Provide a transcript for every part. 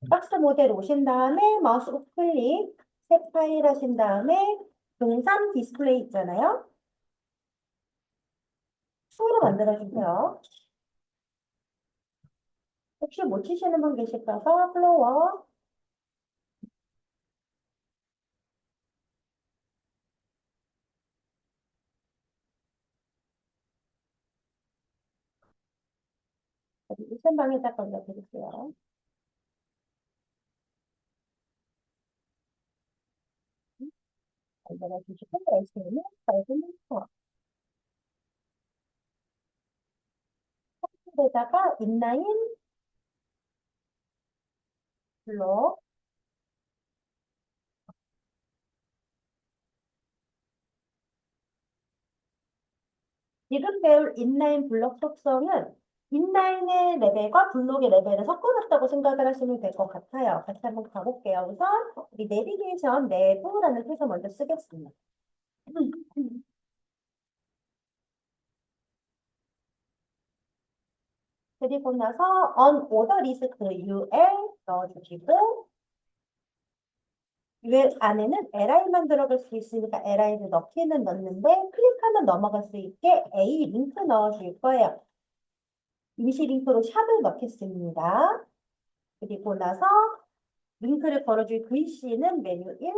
박스 모델 오신 다음에 마우스 우클릭, 새 파일 하신 다음에 동산 디스플레이 있잖아요. 수로 만들어주세요. 혹시 못 치시는 분 계실까 봐 플로어, 여기 우선방에다 걸려드릴게요. 만들어주시고, SN은 빨간 에다가 인라인 블록, 지금 배울 인라인 블록 속성은 인라인의 레벨과 블록의 레벨을 섞어놨다고 생각을 하시면 될 것 같아요. 같이 한번 가볼게요. 우선 우리 내비게이션 내부라는 태그 먼저 쓰겠습니다. 그리고 나서 on order list UL 넣어주시고 UL 안에는 li만 들어갈 수 있으니까 li를 넣기는 넣는데 클릭하면 넘어갈 수 있게 A 링크 넣어줄 거예요. 임시 링크로 샵을 넣겠습니다. 그리고 나서 링크를 걸어줄 글씨는 메뉴 1,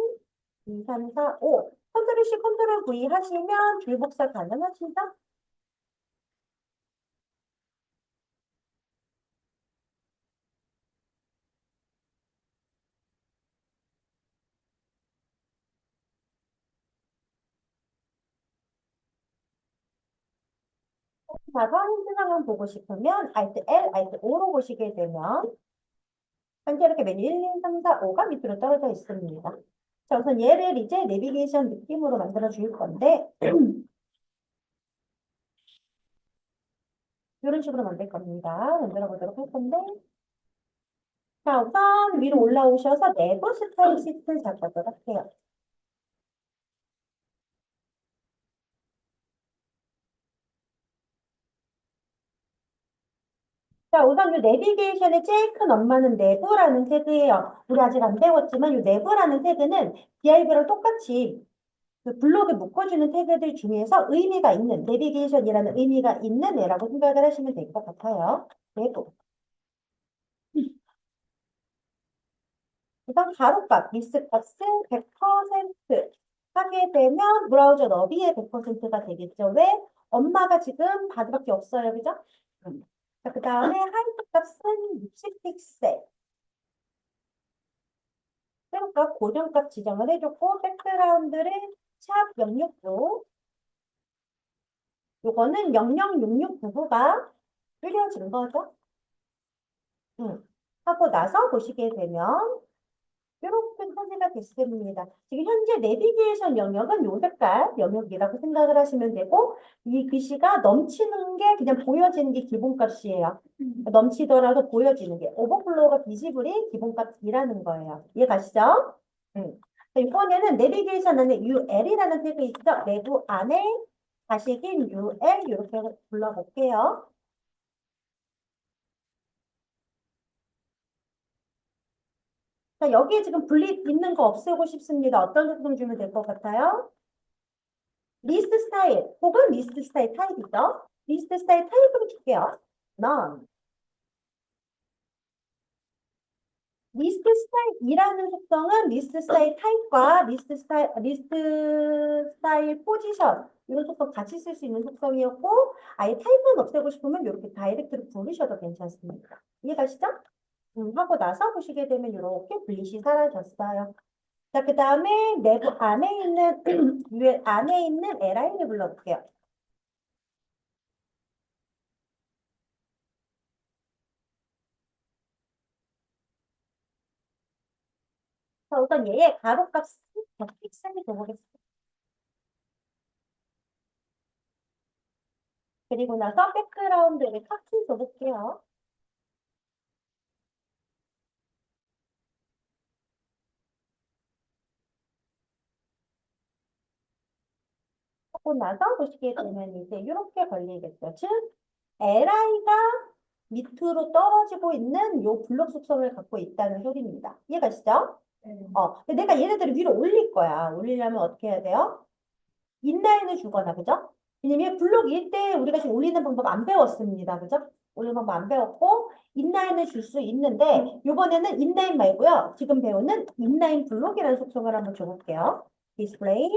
2, 3, 4, 5. 컨트롤 C, 컨트롤 V 하시면 줄복사 가능하시죠? 가서 힌트 상황 보고 싶으면 Alt L, Alt O로 보시게 되면 현재 이렇게 메뉴 1, 2, 3, 4, 5가 밑으로 떨어져 있습니다. 자, 우선 얘를 이제 내비게이션 느낌으로 만들어 줄 건데 이런 식으로 만들 겁니다. 만들어 보도록 할 건데 자, 우선 위로 올라오셔서 내부 스타일 시트를 잡아보도록 해요. 자, 우선 이 내비게이션의 제일 큰 엄마는 내부라는 태그예요. 우리 아직 안 배웠지만 이 내부라는 태그는 DIV랑 똑같이 그 블록에 묶어주는 태그들 중에서 의미가 있는, 내비게이션이라는 의미가 있는 애라고 생각을 하시면 될 것 같아요. 내부. 우선 가로값, 리스값을 100% 하게 되면 브라우저 너비의 100%가 되겠죠. 왜? 엄마가 지금 바드밖에 없어요. 그죠? 자, 그 다음에 하이트 값은 60픽셀. 세로값, 고정값 지정을 해줬고, 백그라운드를 샵 069. 요거는 00669가 줄여진 거죠. 하고 나서 보시게 되면 이렇게 표시가 됐습니다. 지금 현재 내비게이션 영역은 요 색깔 영역이라고 생각을 하시면 되고 이 글씨가 넘치는 게 그냥 보여지는 게 기본값이에요. 넘치더라도 보여지는 게 오버플로우가 비지블이 기본값이라는 거예요. 이해 가시죠? 음. 자, 이번에는 내비게이션 안에 UL이라는 태그 있죠? 내부 안에 자식인 UL 이렇게 불러볼게요. 자, 여기에 지금 분리 있는 거 없애고 싶습니다. 어떤 조건 주면 될 것 같아요? 리스트 스타일 혹은 리스트 스타일 타입이죠. 리스트 스타일 타입으로 줄게요. None. 리스트 스타일이라는 속성은 리스트 스타일 타입과 리스트 스타일 포지션 이런 속성 같이 쓸 수 있는 속성이었고 아예 타입만 없애고 싶으면 이렇게 다이렉트로 부르셔도 괜찮습니다. 이해가시죠? 하고 나서 보시게 되면 이렇게 분리시 사라졌어요. 자, 그 다음에 내부 안에 있는 UL 안에 있는 LI를 불러볼게요. 자, 우선 얘의 가로값 픽셀이 줘보겠습니다. 그리고 나서 백그라운드를 카키 줘볼게요. 하고 나서 보시게 되면 이제 이렇게 걸리겠죠. 즉, LI가 밑으로 떨어지고 있는 요 블록 속성을 갖고 있다는 소리입니다. 이해가시죠? 근데 내가 얘네들을 위로 올릴 거야. 올리려면 어떻게 해야 돼요? 인라인을 주거나, 그죠? 왜냐면 블록 1대 우리가 지금 올리는 방법 안 배웠습니다. 그죠? 올리는 방법 안 배웠고, 인라인을 줄 수 있는데, 요번에는 인라인 말고요. 지금 배우는 인라인 블록이라는 속성을 한번 줘볼게요. display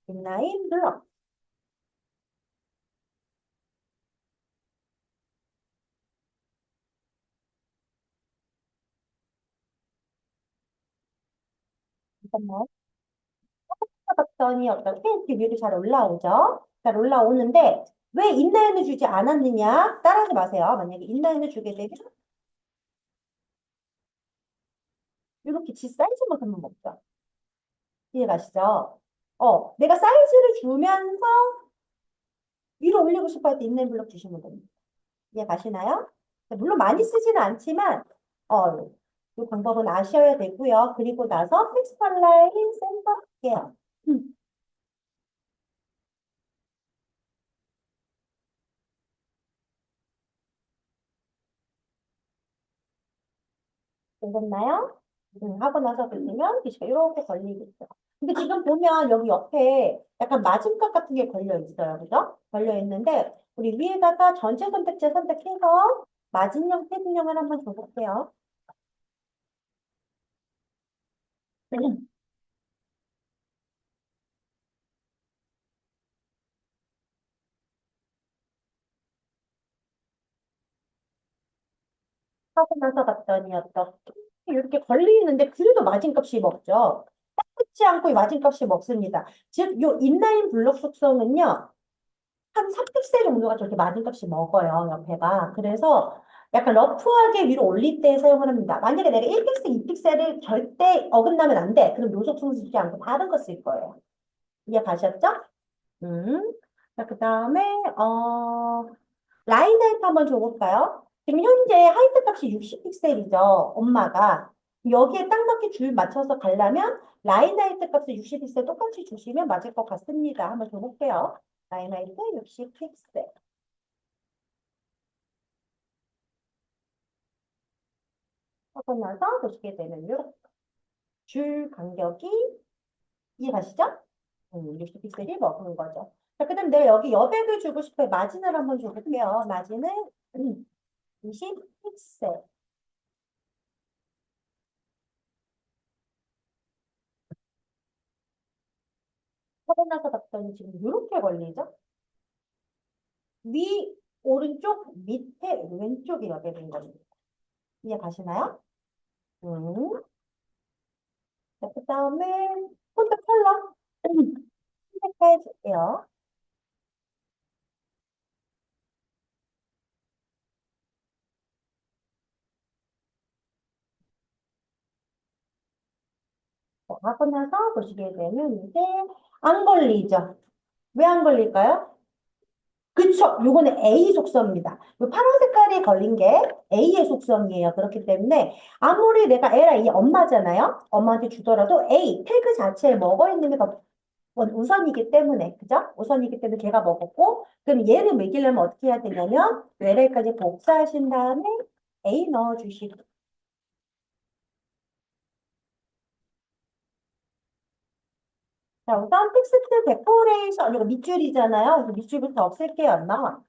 inline block. 잠깐만. 봤더니 어떻게 이렇게 위로 잘 올라오죠? 잘 올라오는데, 왜 인라인을 주지 않았느냐? 따라하지 마세요. 만약에 인라인을 주게 되면, 이렇게 지 사이즈만큼은 먹죠. 이해가시죠? 내가 사이즈를 주면서 위로 올리고 싶어 할 때 인라인 블록 주시면 됩니다. 이해가시나요? 물론 많이 쓰지는 않지만, 이 방법은 아셔야 되고요. 그리고 나서 텍스트 라인 센터 할게요. 되셨나요? 하고 나서 그러면 글씨가 이렇게 걸리겠죠. 근데 지금 보면 여기 옆에 약간 마침각 같은 게 걸려 있어요. 그죠? 걸려 있는데 우리 위에다가 전체 선택지 선택해서 마진형, 패딩형을 한번 줘볼게요. 하고 나서 봤더니 어떻게 이렇게 걸리는데 그래도 마진값이 먹죠. 딱 붙지 않고 이 마진값이 먹습니다. 즉, 요 인라인 블록 속성은요. 한 3픽셀 정도가 저렇게 마진값이 먹어요, 옆에가. 그래서 약간 러프하게 위로 올릴 때 사용을 합니다. 만약에 내가 1픽셀, 2픽셀을 절대 어긋나면 안 돼. 그럼 요 속성 쓰지 않고 다른 거 쓸 거예요. 이해 가셨죠? 음. 자, 그 다음에, 라인 하이트 한번 줘볼까요? 지금 현재 하이트 값이 60픽셀이죠, 엄마가. 여기에 딱 맞게 줄 맞춰서 가려면 라인 하이트 값을 60픽셀 똑같이 주시면 맞을 것 같습니다. 한번 줘볼게요. 라인 하이트 60픽셀. 하고 나서 보시게 되면 이렇게 줄 간격이 이해가시죠? 60픽셀이 먹은 거죠. 자, 그 다음 내가 여기 여백을 주고 싶어요. 마진을 한번 줘볼게요. 마진을 20픽셀. 하고 나서 봤더니 지금 이렇게 걸리죠? 위, 오른쪽, 밑에, 왼쪽이 여백인 겁니다. 이해가시나요? 음. 자, 그 다음에 폰트 컬러 색깔해줄게요. 하고 나서 보시게 되면 이제 안 걸리죠? 왜 안 걸릴까요? 그쵸. 요거는 A 속성입니다. 요 파란 색깔이 걸린 게 A의 속성이에요. 그렇기 때문에 아무리 내가 L아 이 엄마잖아요. 엄마한테 주더라도 A 태그 자체에 먹어 있는 게 더 우선이기 때문에 그죠? 우선이기 때문에 걔가 먹었고 그럼 얘를 매기려면 어떻게 해야 되냐면 LL까지 복사하신 다음에 A 넣어주시고 자 우선 텍스트 데코레이션 이거 밑줄이잖아요. 그래서 밑줄부터 없앨게요. 안 나와.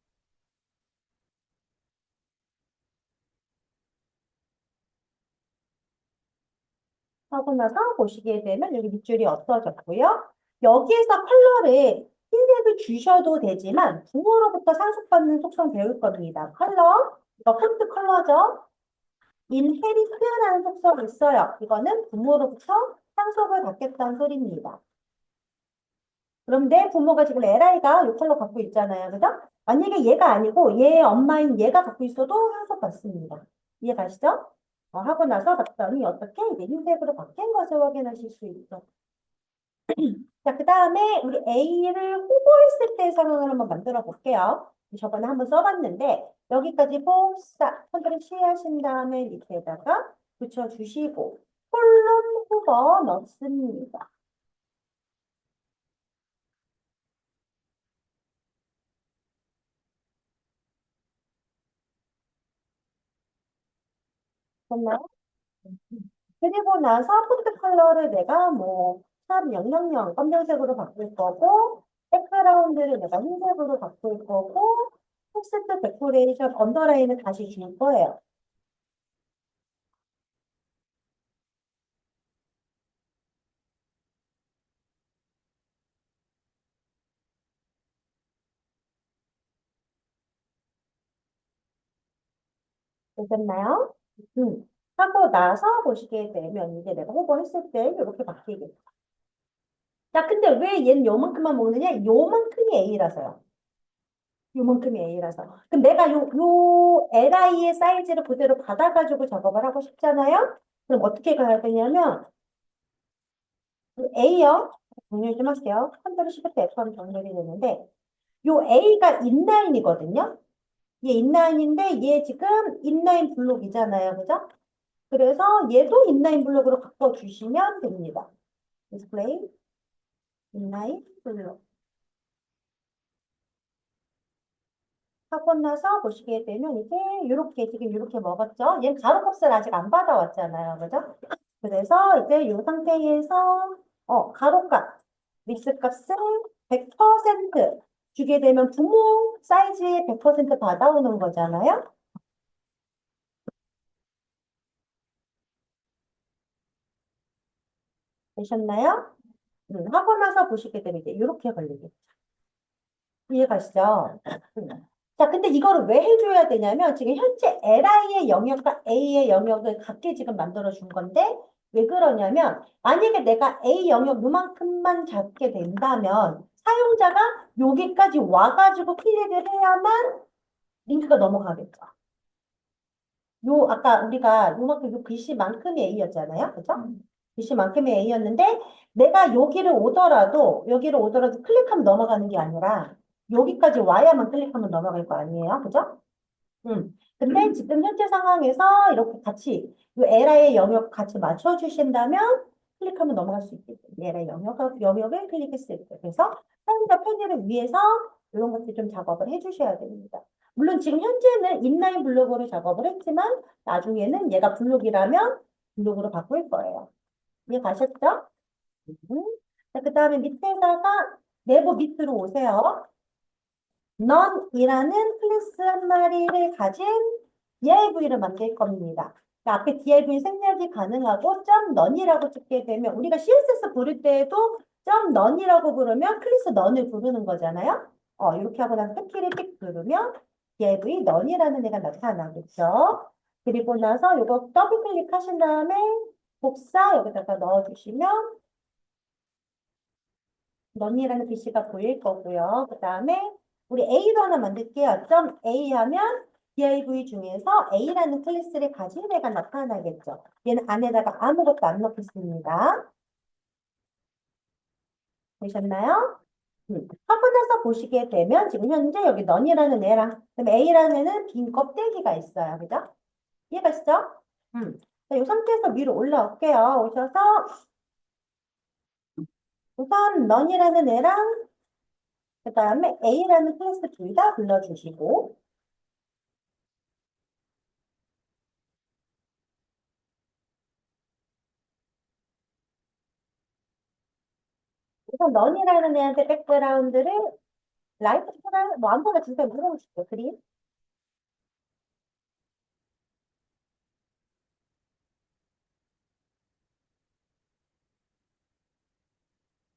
하고 나서 보시게 되면 여기 밑줄이 없어졌고요. 여기에서 컬러를 흰색을 주셔도 되지만 붕어로부터 상속받는 속성 배울 겁니다. 컬러, 이거 폰트 컬러죠. 인헤리트라는 속성이 있어요. 이거는 부모로부터 상속을 받겠다는 소리입니다. 그럼 내 부모가 지금 LI가 이 컬러 갖고 있잖아요. 그죠? 만약에 얘가 아니고 얘 엄마인 얘가 갖고 있어도 상속받습니다. 이해 가시죠? 하고 나서 봤더니 어떻게 이제 흰색으로 바뀐 것을 확인하실 수 있죠. 자, 그 다음에 우리 A를 호보했을 때 상황을 한번 만들어 볼게요. 저번에 한번 써봤는데 여기까지 복사, 컨트롤 C 하신 다음에 밑에다가 붙여주시고 콜론 후보 넣습니다. 됐나요? 그리고 나서 폰트 컬러를 내가 뭐, 샵 000 검정색으로 바꿀 거고, 백그라운드를 내가 흰색으로 바꿀 거고, 텍스트 데코레이션 언더라인을 다시 줄 거예요. 되셨나요? 하고 나서 보시게 되면 이제 내가 홍보했을 때 이렇게 바뀌겠죠. 자, 근데 왜 얘는 요만큼만 먹느냐? 요만큼이 A라서요. 요만큼이 A라서. 그럼 내가 요 LI의 사이즈를 그대로 받아가지고 작업을 하고 싶잖아요? 그럼 어떻게 가야 되냐면, A요. 정렬 좀 할게요. 컨트롤 시프트 F 하면 정렬이 되는데, 요 A가 인라인이거든요? 얘 인라인인데, 얘 지금 인라인 블록이잖아요. 그죠? 그래서 얘도 인라인 블록으로 바꿔주시면 됩니다. 디스플레이, 인라인 블록. 하고 나서 보시게 되면 이제 이렇게 지금 이렇게 먹었죠? 얘는 가로값을 아직 안 받아왔잖아요. 그죠? 그래서 이제 이 상태에서 가로값, 믹스값을 100% 주게 되면 부모 사이즈에 100% 받아오는 거잖아요. 되셨나요? 하고 나서 보시게 되면 이제 이렇게 걸리겠죠. 이해가시죠? 음. 자, 근데 이거를 왜 해줘야 되냐면 지금 현재 LI의 영역과 A의 영역을 같게 지금 만들어 준 건데 왜 그러냐면 만약에 내가 A 영역 요만큼만 잡게 된다면 사용자가 여기까지 와가지고 클릭을 해야만 링크가 넘어가겠죠. 요 아까 우리가 요만큼 요 글씨만큼의 A였잖아요. 그죠? 글씨만큼의 A였는데 내가 여기를 오더라도 클릭하면 넘어가는 게 아니라 여기까지 와야만 클릭하면 넘어갈 거 아니에요. 그죠? 근데 지금 현재 상황에서 이렇게 같이 요 LI의 영역 같이 맞춰주신다면 클릭하면 넘어갈 수 있겠죠. LI 영역을 클릭했을 때. 그래서 사용자 편의를 위해서 이런 것들 좀 작업을 해주셔야 됩니다. 물론 지금 현재는 인라인 블록으로 작업을 했지만 나중에는 얘가 블록이라면 블록으로 바꿀 거예요. 이해 가셨죠? 음. 자, 그 다음에 밑에다가 내부 밑으로 오세요. none이라는 클래스 한 마리를 가진 div를 만들 겁니다. 그러니까 앞에 div 생략이 가능하고 .none이라고 찍게 되면 우리가 CSS 부를 때에도 .none이라고 부르면 클래스 none을 부르는 거잖아요. 이렇게 하고 나서 탭키를 띡 누르면 div none이라는 애가 나타나겠죠. 그리고 나서 이거 더블 클릭하신 다음에 복사 여기다가 넣어주시면 none이라는 글씨가 보일 거고요. 그 다음에 우리 A도 하나 만들게요. A 하면 div 중에서 A라는 클래스를 가진 애가 나타나겠죠. 얘는 안에다가 아무것도 안 넣겠습니다. 되셨나요? 하고 나서 보시게 되면 지금 현재 여기 none이라는 애랑 그다음에 A라는 애는 빈 껍데기가 있어요. 그죠? 이해가시죠? 자, 이 상태에서 위로 올라올게요. 오셔서 우선 none이라는 애랑 그 다음에 A라는 클래스 둘 다 불러주시고 우선 넌이라는 애한테 백그라운드를 라이트나 뭐 아무거나 진짜 물어보실게요. 그림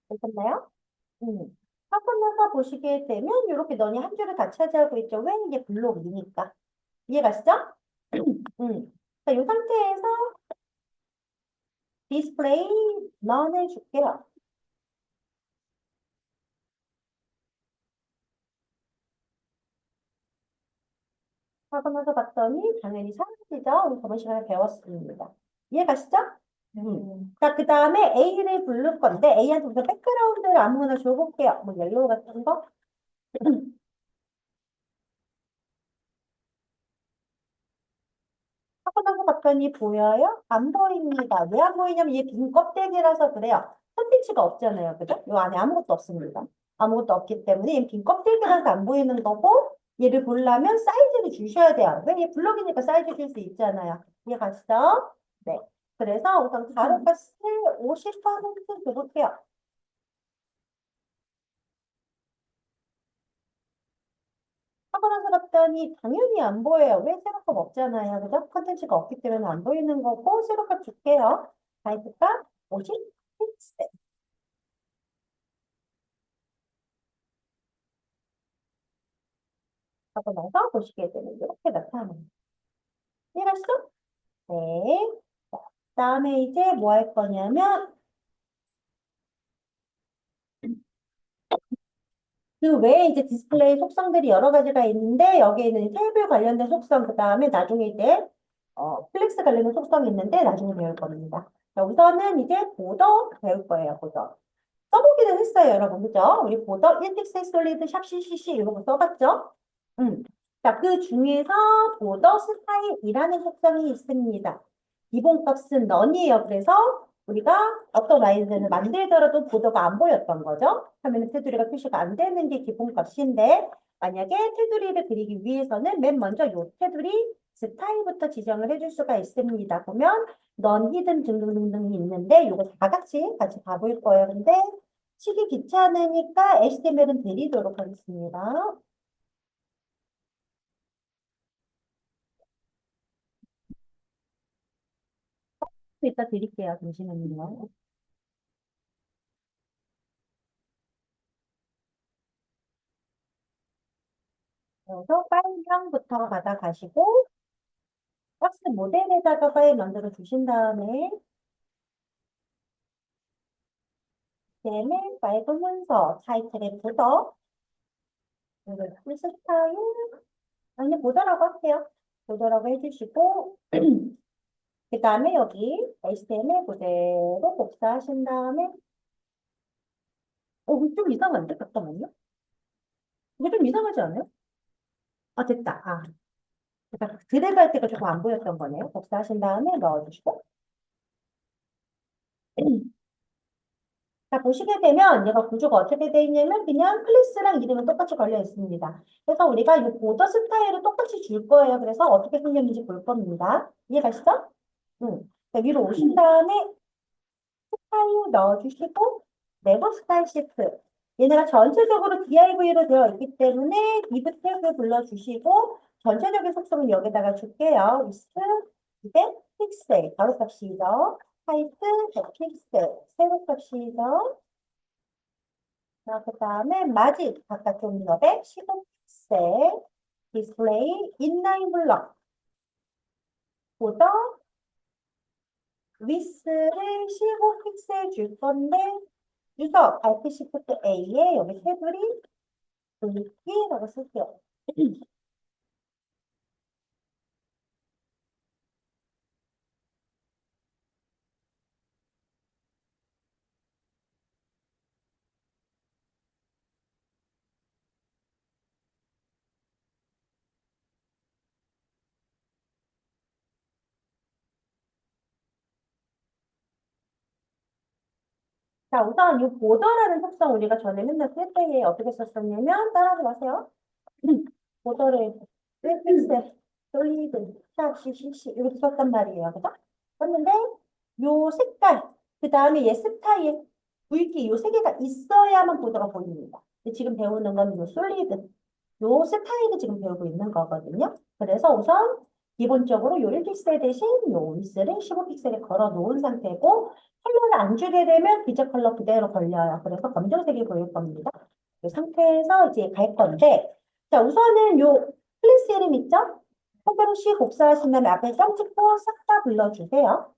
되셨나요? 음. 하고 나서 보시게 되면 이렇게 넌이 한 줄을 다 차지하고 있죠. 왜 이게 블록이니까. 이해가시죠? 자, 이 상태에서 디스플레이 넌 해줄게요. 하고 나서 봤더니 당연히 사라지죠. 우리 저번 시간에 배웠습니다. 이해가시죠? 자, 그 다음에 A를 부를 건데 A한테 우선 백그라운드를 아무거나 줘볼게요. 뭐 옐로우 같은 거. 하고 나서 봤더니 보여요? 안 보입니다. 왜 안 보이냐면 이게 빈 껍데기라서 그래요. 컨텐츠가 없잖아요. 그죠? 요 안에 아무것도 없습니다. 아무것도 없기 때문에 빈 껍데기라서 안 보이는 거고 얘를 보려면 사이즈를 주셔야 돼요. 왜? 얘 블럭이니까 사이즈 줄 수 있잖아요. 이해 가시죠? 네. 그래서 우선 가로값을 50% 줘볼게요. 사고난스럽더니 당연히 안 보여요. 왜? 세로값 없잖아요. 그죠? 컨텐츠가 없기 때문에 안 보이는 거고 세로값 줄게요. 가입값 50픽셀 하고 나서 보시게 되면 이렇게 나타납니다. 이해가시죠? 네. 자, 그다음에 이제 뭐 할 거냐면 그 외에 이제 디스플레이 속성들이 여러 가지가 있는데 여기에는 테이블 관련된 속성 그다음에 나중에 이제 플렉스 관련된 속성이 있는데 나중에 배울 겁니다. 자, 우선은 이제 보더 배울 거예요. 보더. 써보기는 했어요, 여러분. 그죠? 우리 보더 1픽셀 솔리드 샵 CCC 이런 거 써봤죠? 음. 자, 그 중에서 보더 스타일이라는 속성이 있습니다. 기본값은 넌이에요. 그래서 우리가 어떤 아이들을 만들더라도 보더가 안 보였던 거죠. 화면에 테두리가 표시가 안 되는 게 기본값인데 만약에 테두리를 그리기 위해서는 맨 먼저 요 테두리 스타일부터 지정을 해줄 수가 있습니다. 보면 넌 히든 등등등등이 있는데 요거 다 같이 봐볼 거예요. 근데 치기 귀찮으니까 HTML은 드리도록 하겠습니다. 이따 드릴게요. 잠시만요. 그래서 파일명부터 받아가시고 박스 모델에다가 파일 만들어 주신 다음에 그다음에 파일 보면서 타이틀에 보더 그리고 스타일 아니 보더라고 할게요. 보더라고 해주시고 그 다음에 여기 HTML 그대로 복사하신 다음에 좀 이상한데? 잠깐만요. 이게 좀 이상하지 않아요? 아 됐다. 그러니까 드래그 할 때가 조금 안 보였던 거네요. 복사하신 다음에 넣어주시고 자, 보시게 되면 얘가 구조가 어떻게 돼 있냐면 그냥 클래스랑 이름은 똑같이 걸려 있습니다. 그래서 우리가 이 보더 스타일을 똑같이 줄 거예요. 그래서 어떻게 생겼는지 볼 겁니다. 이해가시죠? 자, 위로 오신 다음에 스타일 넣어주시고 네버 스타일 시프트 얘네가 전체적으로 DIV로 되어 있기 때문에 div 태그 불러주시고 전체적인 속성을 여기다가 줄게요. is 200 픽셀 가로값이죠. 하이트 100 픽셀 세로값이죠. 자, 그 다음에 마진 바깥쪽 엽에 15픽셀 디스플레이 인라인 블럭 보더 위스를 15픽셀 줄 건데 유서 Alt Shift A에 여기 테두리 굵기라고 쓸게요. 자, 우선 이 보더라는 속성 우리가 전에 맨날 쓸 때에 어떻게 썼었냐면 따라서 하세요. 보더를 1픽셀 솔리드 샵 CCC 이렇게 썼단 말이에요. 그죠? 썼는데 요 색깔 그 다음에 얘 스타일 굵기 요 세 개가 있어야만 보더가 보입니다. 근데 지금 배우는 건 요 솔리드 요 스타일을 지금 배우고 있는 거거든요. 그래서 우선 기본적으로 요 1픽셀 대신 요 위스를 15픽셀에 걸어 놓은 상태고 컬러를 안 주게 되면 기저 컬러 그대로 걸려요. 그래서 검정색이 보일 겁니다. 이 상태에서 이제 갈 건데 자 우선은 요 클래스 이름 있죠? 컨트롤 C 복사하신 다음에 앞에 점 찍고 싹 다 불러주세요.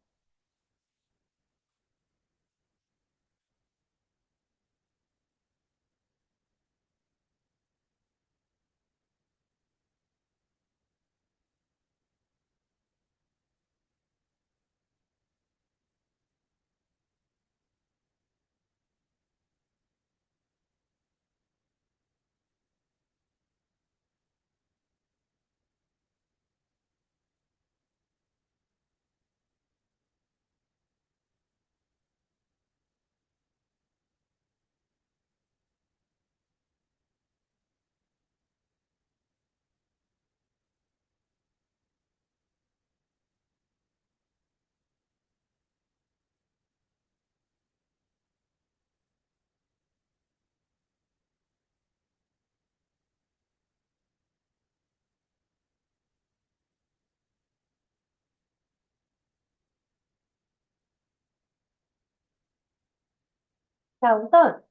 자, 우선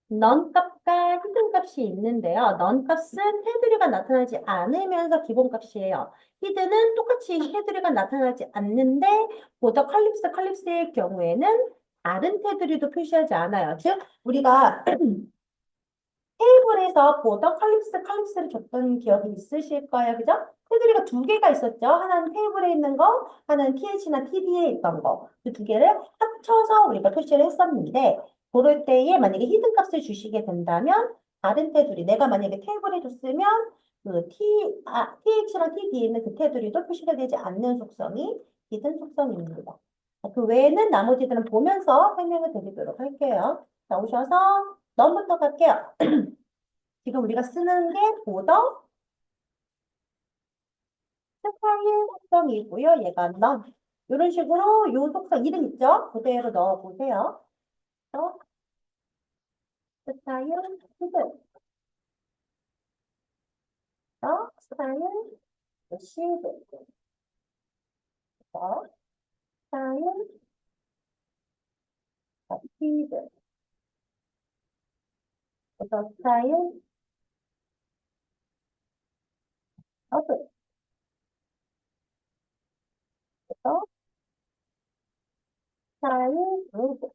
넌 값과 히든 값이 있는데요. 넌 값은 테두리가 나타나지 않으면서 기본값이에요. 히든은 똑같이 테두리가 나타나지 않는데 보더 칼립스의 경우에는 다른 테두리도 표시하지 않아요. 즉, 우리가 테이블에서 보더 칼립스를 줬던 기억이 있으실 거예요. 그죠? 테두리가 두 개가 있었죠. 하나는 테이블에 있는 거, 하나는 TH나 TD에 있던 거. 그 두 개를 합쳐서 우리가 표시를 했었는데, 그럴 때에 만약에 히든 값을 주시게 된다면, 다른 테두리, 내가 만약에 테이블에 줬으면, TH랑 TD에 있는 그 테두리도 표시가 되지 않는 속성이 히든 속성입니다. 그 외에는 나머지들은 보면서 설명을 드리도록 할게요. 자, 오셔서 넘부터 갈게요. 지금 우리가 쓰는 게 보더 스타일 속성이고요. 얘가 넌. 이런 식으로 요 속성 이름 있죠? 그대로 넣어보세요. 또 스타일 히드, 또 스타일 시드, 또 스타일 시드, 또 스타일 어드, 또 스타일 루드.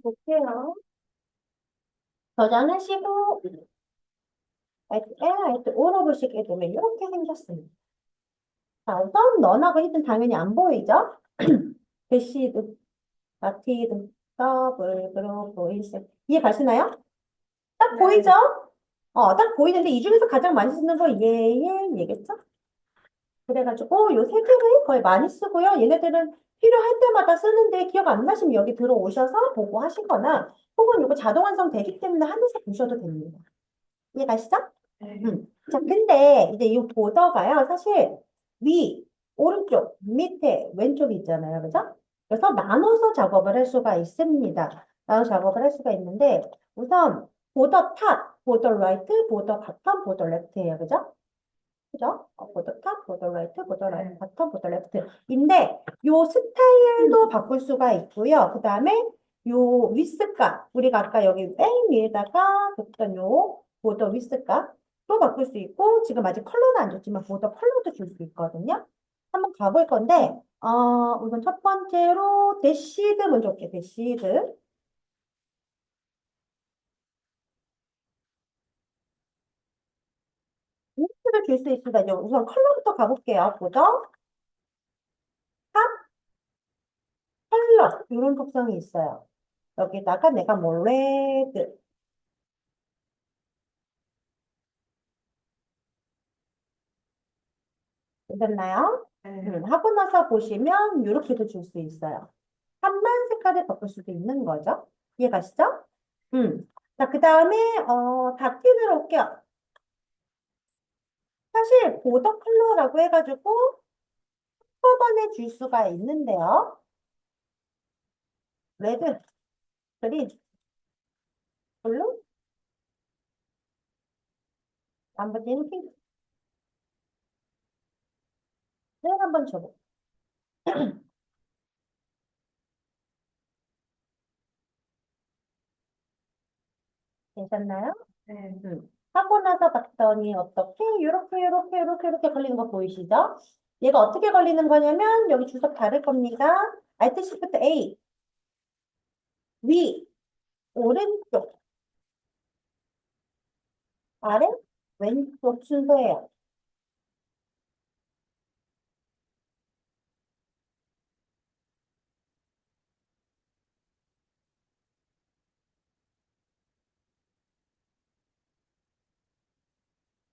볼게요. 저장하시고 Alt O로 보시게 되면 이렇게 생겼습니다. 자, 우선 넌하고 히든 당연히 안 보이죠? 대시드, 마티드, 더블, 그룹, 일셋. 이해 가시나요? 딱 네. 보이죠? 딱 보이는데 이 중에서 가장 많이 쓰는 거 얘겠죠? 그래가지고 요 세 개를 거의 많이 쓰고요. 얘네들은 필요할 때마다 쓰는데 기억 안 나시면 여기 들어오셔서 보고 하시거나 혹은 이거 자동 완성 되기 때문에 하면서 보셔도 됩니다. 이해 가시죠? 네. 자, 근데 이제 이 보더가요, 사실 위, 오른쪽, 밑에, 왼쪽이 있잖아요. 그죠? 그래서 나눠서 작업을 할 수가 있습니다. 나눠서 작업을 할 수가 있는데, 우선 보더 탑, 보더 라이트, 보더 바텀, 보더 레프트예요. 그죠? 그죠? 보더 탑, 보더 라이트, 보더 라이트, 바텀, 보더 레프트인데, 요 스타일도 바꿀 수가 있고요. 그 다음에 요 위스값, 우리가 아까 여기 맨 위에다가 뒀던 요 보더 위스값 또 바꿀 수 있고, 지금 아직 컬러는 안 줬지만 보더 컬러도 줄 수 있거든요. 한번 가볼 건데, 우선 첫 번째로 대시드 먼저 볼게요. 대시드. 위스를 줄 수 있으니까 우선 컬러부터 가볼게요. 보더, 탑, 컬러 이런 특성이 있어요. 여기다가 내가 뭐 레드 됐나요? 하고 나서 보시면 이렇게도 줄 수 있어요. 한만 색깔을 바꿀 수도 있는 거죠. 이해가시죠? 자, 그 다음에 다큐으로 올게요. 사실 보더 컬러라고 해가지고 한꺼번에 줄 수가 있는데요. 레드, 그린, 블루, 나머지는 핑크. 네, 한번 줘볼게요. 되셨나요? 네. 하고 나서 봤더니 어떻게 이렇게 걸리는 거 보이시죠? 얘가 어떻게 걸리는 거냐면 여기 주석 다를 겁니다. Alt Shift A 위 오른쪽 아래 왼쪽 순서예요.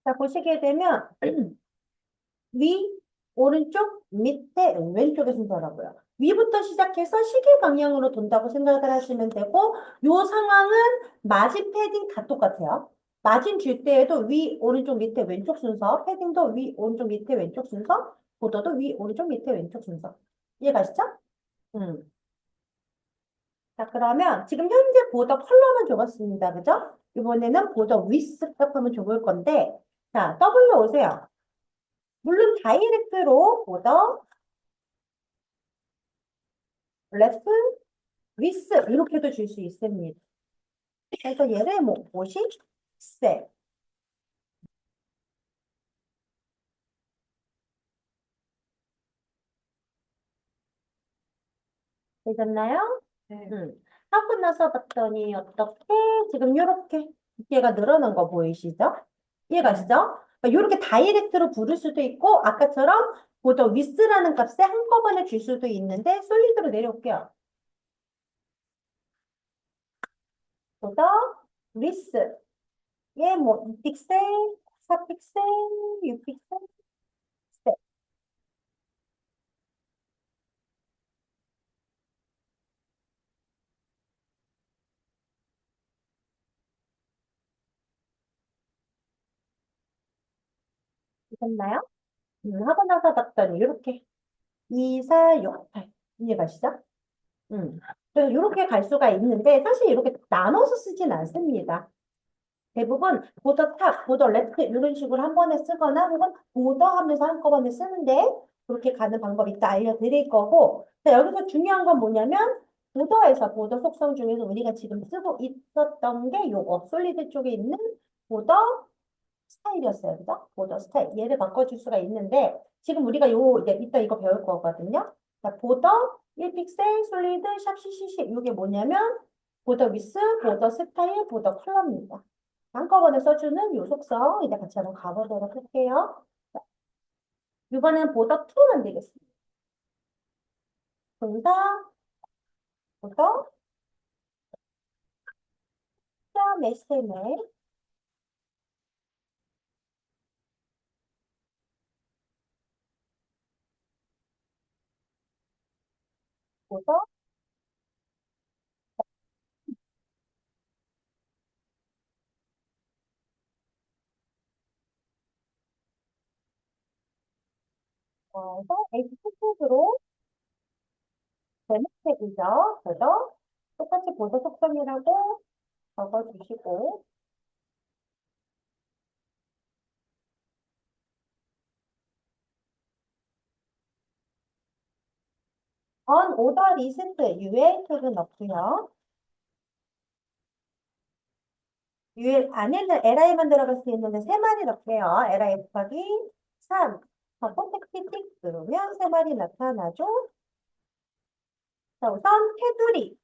자 보시게 되면 위 오른쪽 밑에 왼쪽의 순서라고요. 위부터 시작해서 시계 방향으로 돈다고 생각을 하시면 되고 요 상황은 마진 패딩 다 똑같아요. 마진 줄 때에도 위 오른쪽 밑에 왼쪽 순서, 패딩도 위 오른쪽 밑에 왼쪽 순서, 보더도 위 오른쪽 밑에 왼쪽 순서. 이해가시죠? 음. 자, 그러면 지금 현재 보더 컬러만 줘봤습니다. 그죠? 이번에는 보더 위스 한번 줘볼 건데, 자, W 오세요. 물론 다이렉트로 보더 레프트 위스 이렇게도 줄 수 있습니다. 그래서 얘를 뭐시? 세. 되셨나요? 네. 하고 나서 봤더니 어떻게 지금 이렇게 두께가 늘어난 거 보이시죠? 이해가시죠? 이렇게 다이렉트로 부를 수도 있고 아까처럼 보더 위스라는 값에 한꺼번에 줄 수도 있는데 솔리드로 내려올게요. 보더 위스 얘뭐 2픽셀, 4픽셀, 6픽셀, 되셨나요? 하고 나서 봤더니 이렇게 2, 4, 6, 8 이해가시죠? 그래서 이렇게 갈 수가 있는데 사실 이렇게 나눠서 쓰진 않습니다. 대부분 보더 탑, 보더 레프트 이런 식으로 한 번에 쓰거나 혹은 보더 하면서 한꺼번에 쓰는데 그렇게 가는 방법이 있다 알려드릴 거고 자, 여기서 중요한 건 뭐냐면 보더에서 보더 속성 중에서 우리가 지금 쓰고 있었던 게 요거 솔리드 쪽에 있는 보더 스타일이었어요. 그죠? 보더 스타일. 얘를 바꿔줄 수가 있는데, 지금 우리가 이제 이따 이거 배울 거거든요. 자, 보더 1픽셀, 솔리드, 샵 CCC. 이게 뭐냐면, 보더 위스, 보더 스타일, 보더 컬러입니다. 한꺼번에 써주는 요 속성, 이제 같이 한번 가보도록 할게요. 자, 이번엔 보더 2 만들겠습니다. 동사, 보더, 점 HTML, 보더, 그래서 HTML로 제목택이죠. 그래서 똑같이 보더 속성이라고 적어주시고, on order list UL 태그 넣고요. UL 안에는 li만 들어갈 수 있는데 세 마리 넣을게요. li 곱하기 3. 컨택트 틱 누르면 세 마리 나타나죠. 자, 우선 테두리,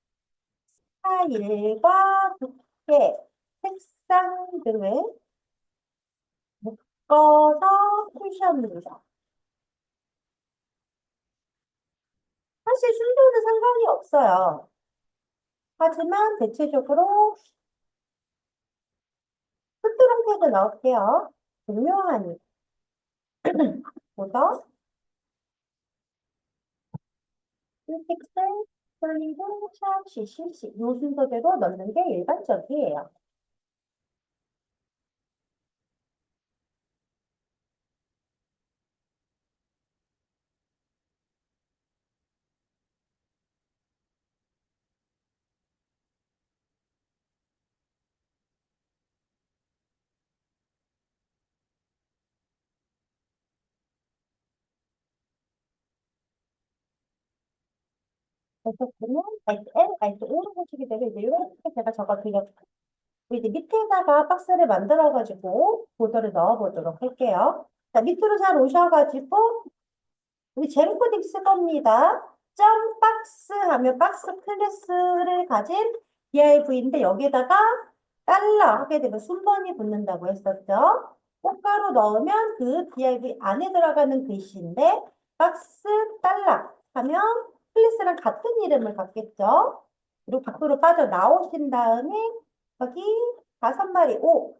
파일과 두께, 색상 등을 묶어서 푸시합니다. 사실 순서는 상관이 없어요. 하지만 대체적으로 스트롱 태그 넣을게요. 중요하니. 보더 1픽셀, 솔리드, 샵, CCC. 이 순서대로 넣는 게 일반적이에요. 그래서 그러면 Alt L, Alt O로 보시게 되면 이제 이렇게 제가 적어드렸고 이제 밑에다가 박스를 만들어가지고 보드를 넣어보도록 할게요. 자, 밑으로 잘 오셔가지고 우리 젠코딩 쓸 겁니다. 점 박스 하면 박스 클래스를 가진 div인데 여기에다가 달러 하게 되면 순번이 붙는다고 했었죠. 꽃가루 넣으면 그 div 안에 들어가는 글씨인데 박스 달러 하면 클래스랑 같은 이름을 갖겠죠. 그리고 밖으로 빠져나오신 다음에 여기 5마리 오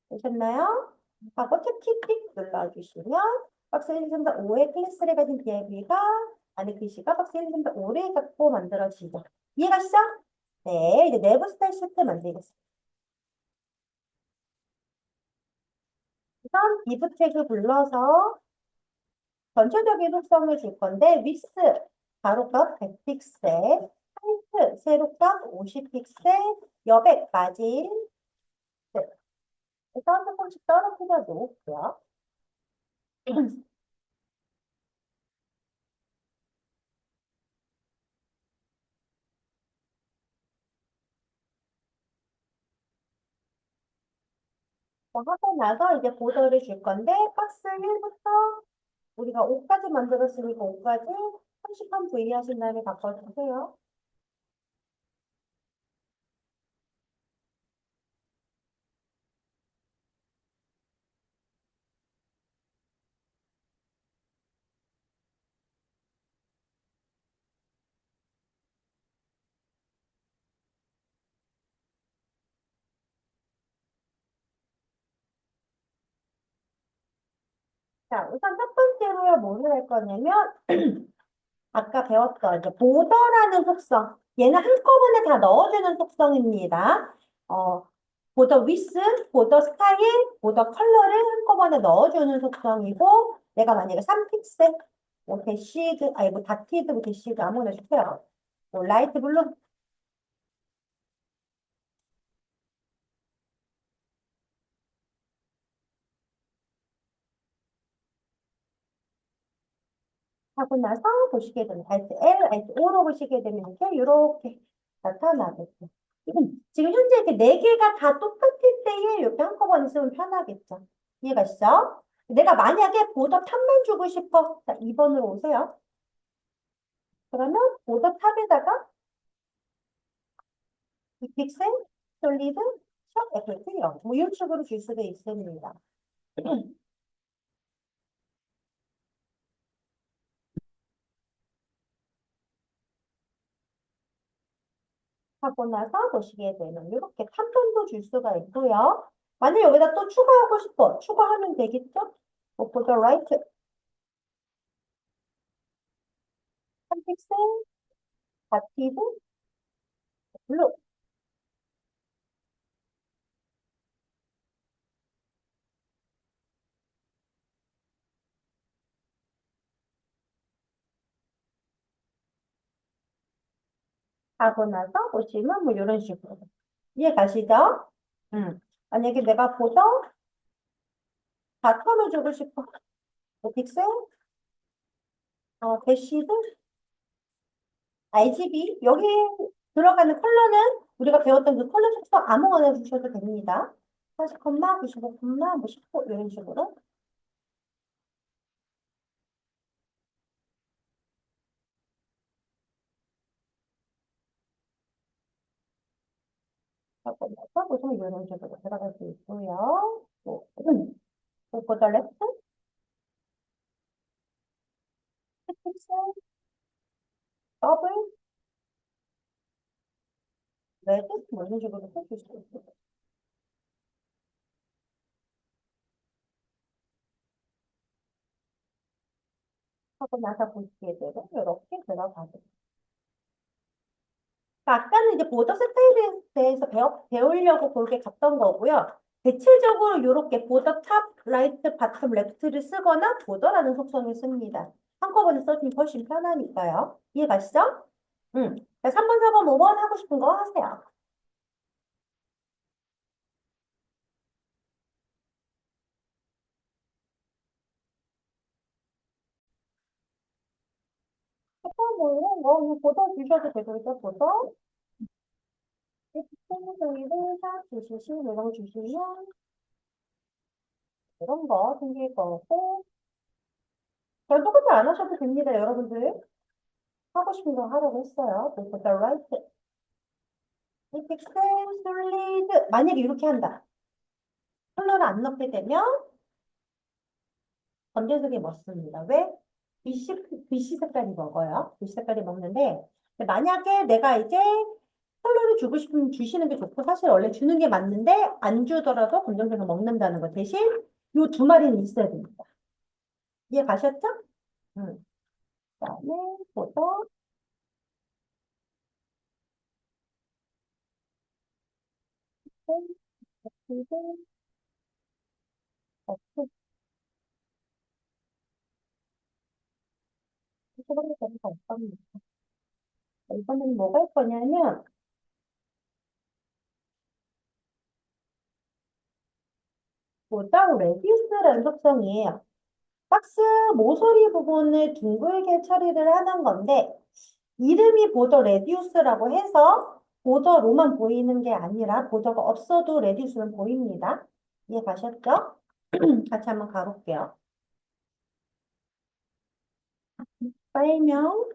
되셨나요? 하고 틱틱틱 눌러주시면 박스 1, 2, 3, 4, 5의 클래스를 가진 DIV가 안에 글씨가 박스 1, 2, 3, 4, 5를 갖고 만들어지죠. 이해가시죠? 네, 이제 내부 스타일 시트 만들겠습니다. 우선 div 태그 불러서 전체적인 속성을 줄 건데 width 가로값 100픽셀, height 세로값 50픽셀, 여백 마진 네, 일단 조금씩 떨어뜨려 놓을게요. 하고 나서 이제 보더를 줄 건데 박스 1부터 우리가 5까지 만들었으니까 5까지 30번 V 하신 다음에 바꿔주세요. 자, 우선 첫 번째로요, 뭐를 할 거냐면 아까 배웠던 이제 보더라는 속성. 얘는 한꺼번에 다 넣어주는 속성입니다. 어, 보더 위스, 보더 스타일, 보더 컬러를 한꺼번에 넣어주는 속성이고 내가 만약에 3픽셀, 뭐 대시드, 아니 뭐 다티드, 뭐 대시드 아무거나 주세요. 뭐 라이트 블루 하고 나서 보시게 되면 Alt L, Alt O로 보시게 되면 이렇게 나타나겠죠. 지금 현재 이렇게 네 개가 다 똑같을 때에 이렇게 한꺼번에 쓰면 편하겠죠. 이해가시죠? 내가 만약에 보더 탑만 주고 싶어. 자, 2번으로 오세요. 그러면 보더 탑에다가 이 픽셀, 솔리드, 샵, FF 0. 뭐 이런 식으로 줄 수가 있습니다. 하고 나서 보시게 되면 이렇게 탐본도 줄 수가 있고요. 만약 여기다 또 추가하고 싶어. 추가하면 되겠죠? 뭐 보더 라이트 한 픽셀, 다티드, 블루 하고 나서 보시면 뭐 이런 식으로. 이해 가시죠? 만약에 내가 보더 바텀을 주고 싶어. 뭐 픽셀, 대시드, RGB. 여기 들어가는 컬러는 우리가 배웠던 그 컬러 속성 아무거나 주셔도 됩니다. 40, 95, 뭐 19, 이런 식으로. 하고 나서 보시면 이런 식으로 들어갈 수 있고요. 뭐, 보더 레프트, 픽셀, 더블, 레드, 뭐 이런 식으로 쓸수 있어요. 하고 나서 보시게 되면 이렇게 들어가게. 아까는 이제 보더 스타일에 대해서 배우려고 그렇게 갔던 거고요. 대체적으로 이렇게 보더 탑, 라이트, 바텀, 레프트를 쓰거나 보더라는 속성을 씁니다. 한꺼번에 써주면 훨씬 편하니까요. 이해 가시죠? 응. 자, 3번, 4번, 5번 하고 싶은 거 하세요. 뭐 이런 거, 보더 주셔도 되죠, 보더? 생성이를 딱 주시고, 이런 거 주시면, 이런 거 생길 거고, 별 똑같이 안 하셔도 됩니다, 여러분들. 하고 싶은 거 하라고 했어요. 그래서 the right pixel solid. 만약에 이렇게 한다. 컬러를 안 넣게 되면, 검정색이 먹습니다. 왜? 글씨, 글씨 색깔이 먹어요. 글씨 색깔이 먹는데, 만약에 내가 이제 컬러를 주고 싶으면 주시는 게 좋고, 사실 원래 주는 게 맞는데, 안 주더라도 검정색을 먹는다는 거 대신, 요 두 마리는 있어야 됩니다. 이해 가셨죠? 음. 그다음에, 보도, 이게, 어떻게, 해석을 되는 없답니다. 이번엔 뭐가 할 거냐면, 보다 레디스라는 속성이에요. 박스 모서리 부분을 둥글게 처리를 하는 건데, 이름이 보더 레디우스라고 해서 보더로만 보이는 게 아니라 보더가 없어도 레디우스는 보입니다. 이해 가셨죠? 같이 한번 가볼게요. 빨명,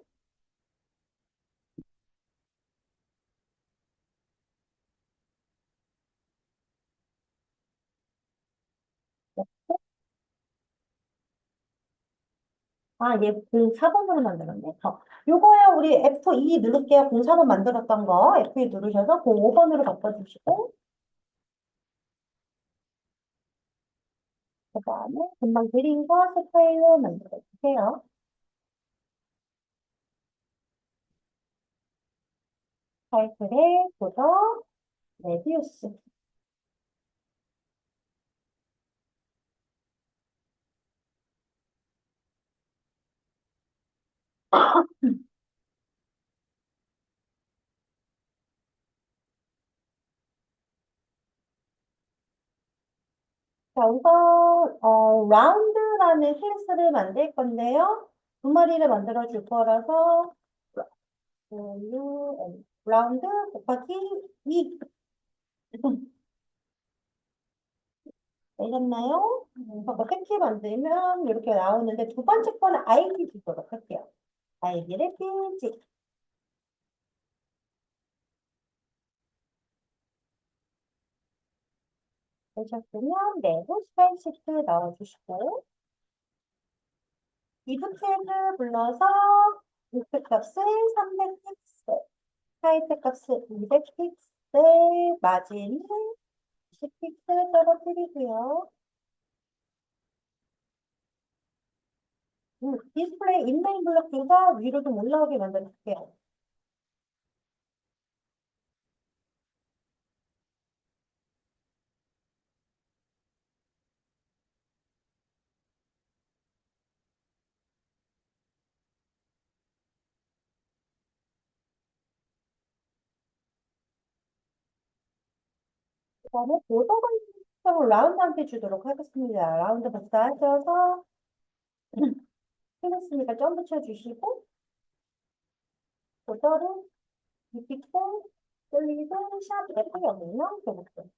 아, 얘 04번으로 만들었네. 요거요, 우리 F2 누를게요. 04번 만들었던 거 F2 누르셔서 05번으로 바꿔주시고, 그 다음에 금방 그린 거 스타일로 만들어주세요. 타이틀에 보더 레디우스. 자, 우선 라운드라는 힐스를 만들 건데요. 두 마리를 만들어 줄 거라서 라운드 곱하기 2 되셨나요? 그거 새끼 만들면 이렇게 나오는데 두 번째 거는 아이디 주도록 할게요. 아이디를 띄우지. 되셨으면 내부 스파이 시트 넣어주시고 이프트를 불러서 이프 값을 300픽셀, 하이트 값을 200픽셀, 마진을 10픽셀 떨어뜨리고요. 디스플레이 인메인 블록 중에서 위로 좀 올라오게 만들어줄게요. 그다음에 보더 방식으로 라운드한테 주도록 하겠습니다. 라운드 박사하셔서 틀렸으니까 점 붙여주시고 보더를 입히고 돌리고 샵 F0요. 이렇게.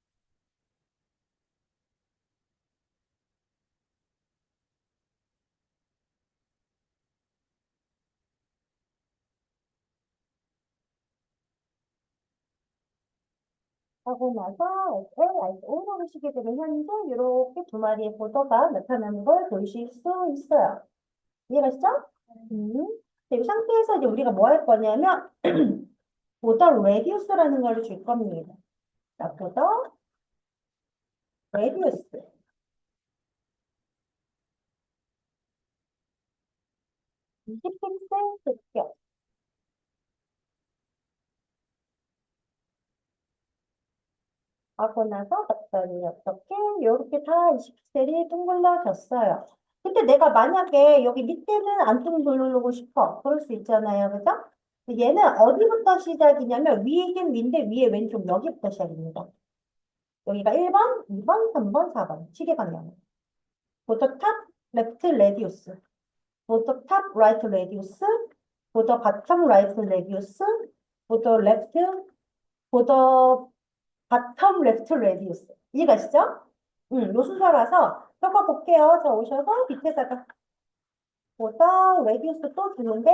하고 나서 L, 누르시게 되면 현재 이렇게 두 마리의 보더가 나타나는 걸 보실 수 있어요. 이해가시죠? 음. 이 상태에서 이제 우리가 뭐 할 거냐면 보더 레디우스라는 걸 줄 겁니다. 자, 보더 레디우스. 20픽셀 급격. 하고 나서 봤더니 어떻게 이렇게 다 20픽셀이 둥글러졌어요. 근데 내가 만약에 여기 밑에는 안 둥글르고 싶어. 그럴 수 있잖아요. 그죠? 얘는 어디부터 시작이냐면 위이긴 위인데 위에 왼쪽 여기부터 시작입니다. 여기가 1번, 2번, 3번, 4번. 시계 방향. 부터 탑, 레프트, 레디우스. 부터 탑, 라이트, 레디우스. 부터 바텀, 라이트, 레디우스. 부터 레프트, 보더 바텀 레프트 레디우스. 이해가시죠? 요 순서라서 적어볼게요. 자, 오셔서 밑에다가 보더 레디우스 또 주는데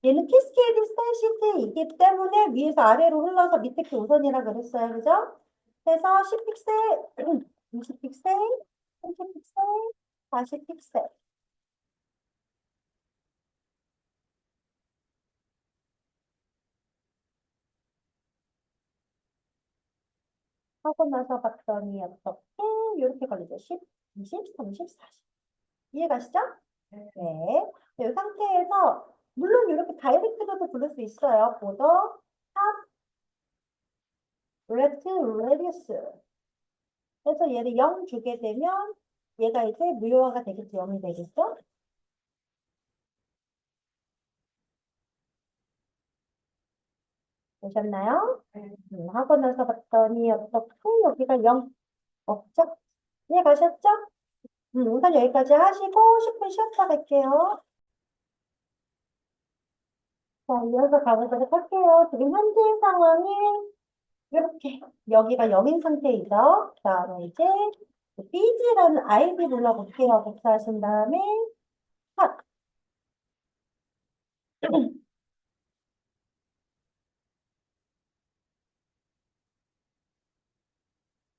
얘는 캐스케이드 스타일 시트이기 때문에 위에서 아래로 흘러서 밑에 게 우선이라 그랬어요. 그죠? 그래서 10픽셀, 20픽셀, 30픽셀, 40픽셀. 하고 나서 봤더니 어떻게 이렇게 걸리죠? 10, 20, 30, 40. 이해가시죠? 네. 이 상태에서 물론 이렇게 다이렉트로도 부를 수 있어요. 보더, 탑, 레프트, 레디우스. 그래서 얘를 0 주게 되면 얘가 이제 무효화가 되겠죠. 0이 되겠죠? 보셨나요? 하고 나서 봤더니 어떻게 여기가 0 없죠? 이해가셨죠? 우선 여기까지 하시고 10분 쉬었다 갈게요. 자, 이어서 가보도록 할게요. 지금 현재 상황이 이렇게 여기가 0인 상태이죠. 그다음에 이제 삐지라는 아이디 불러볼게요. 복사하신 다음에 핫.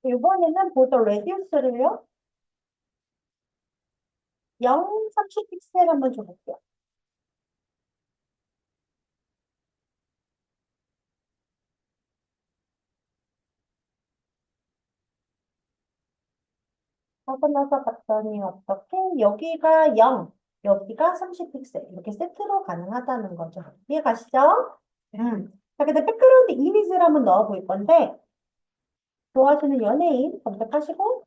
이번에는 보더 레디우스를요. 0, 30픽셀 한번 줘볼게요. 하고 나서 봤더니 어떻게 여기가 0, 여기가 30픽셀 이렇게 세트로 가능하다는 거죠. 이해 가시죠? 자, 근데 백그라운드 이미지를 한번 넣어 볼 건데 좋아하시는 연예인 검색하시고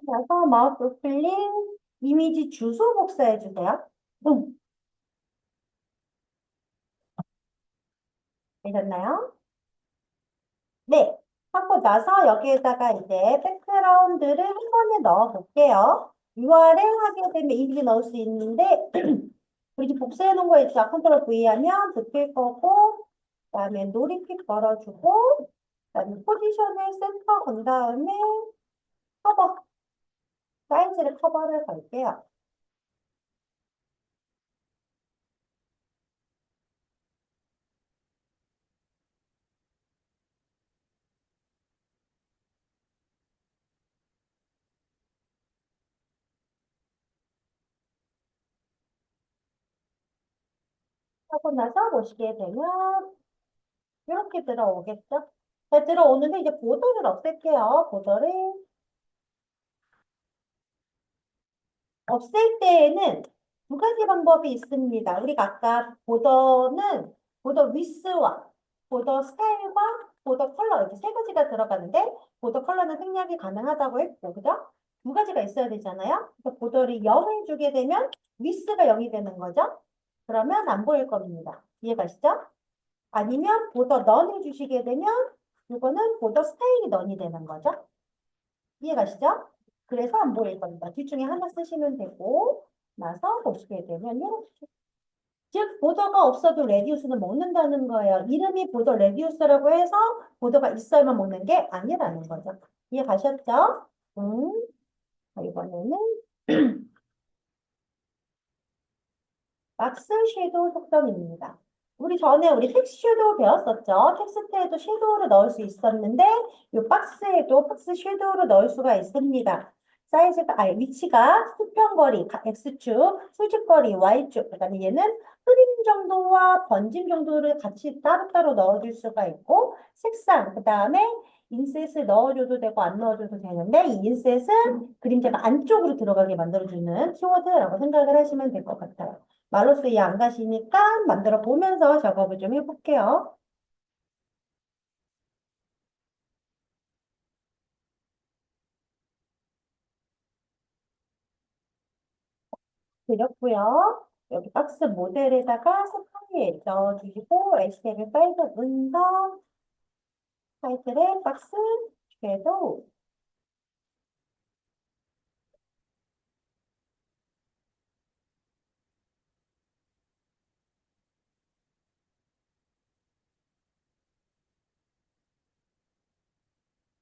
나서 마우스 클릭 이미지 주소 복사해 주세요. 응, 되셨나요? 네. 하고 나서 여기에다가 이제 백그라운드를 한 번에 넣어 볼게요. URL 하게 되면 이미지 넣을 수 있는데 우리 지금 복사해 놓은 거 있죠? 컨트롤 V 하면 붙일 거고 그다음에 놀이픽 걸어주고 그다음에 포지션을 센터 건 다음에 커버 사이즈를 커버를 걸게요. 하고 나서 보시게 되면 이렇게 들어오겠죠? 네, 들어오는데 이제 보더를 없앨게요. 보더를 없앨 때에는 두 가지 방법이 있습니다. 우리가 아까 보더는 보더 위스와 보더 스타일과 보더 컬러 이렇게 세 가지가 들어가는데 보더 컬러는 생략이 가능하다고 했고 그죠? 두 가지가 있어야 되잖아요. 그래서 보더를 0을 주게 되면 위스가 0이 되는 거죠. 그러면 안 보일 겁니다. 이해가시죠? 아니면 보더 넌을 주시게 되면 이거는 보더 스타일이 넌이 되는 거죠. 이해가시죠? 그래서 안 보일 겁니다. 둘 중에 하나 쓰시면 되고 나서 보시게 되면 이렇게 즉 보더가 없어도 레디우스는 먹는다는 거예요. 이름이 보더 레디우스라고 해서 보더가 있어야만 먹는 게 아니라는 거죠. 이해가셨죠? 자, 이번에는 박스 섀도우 속성입니다. 우리 텍스트 섀도우 배웠었죠? 텍스트에도 섀도우를 넣을 수 있었는데 이 박스에도 박스 섀도우를 넣을 수가 있습니다. 사이즈가, 위치가 수평거리, X축, 수직거리, Y축. 그다음에 얘는 흐림 정도와 번짐 정도를 같이 따로따로 넣어줄 수가 있고 색상, 그다음에 인셋을 넣어줘도 되고 안 넣어줘도 되는데 이 인셋은 그림자가 안쪽으로 들어가게 만들어주는 키워드라고 생각을 하시면 될 것 같아요. 말로써 이해 안 가시니까 만들어 보면서 작업을 좀 해볼게요. 드렸고요. 여기 박스 모델에다가 스파이에 넣어주시고 HTML5 문서 타이틀의 박스 섀도우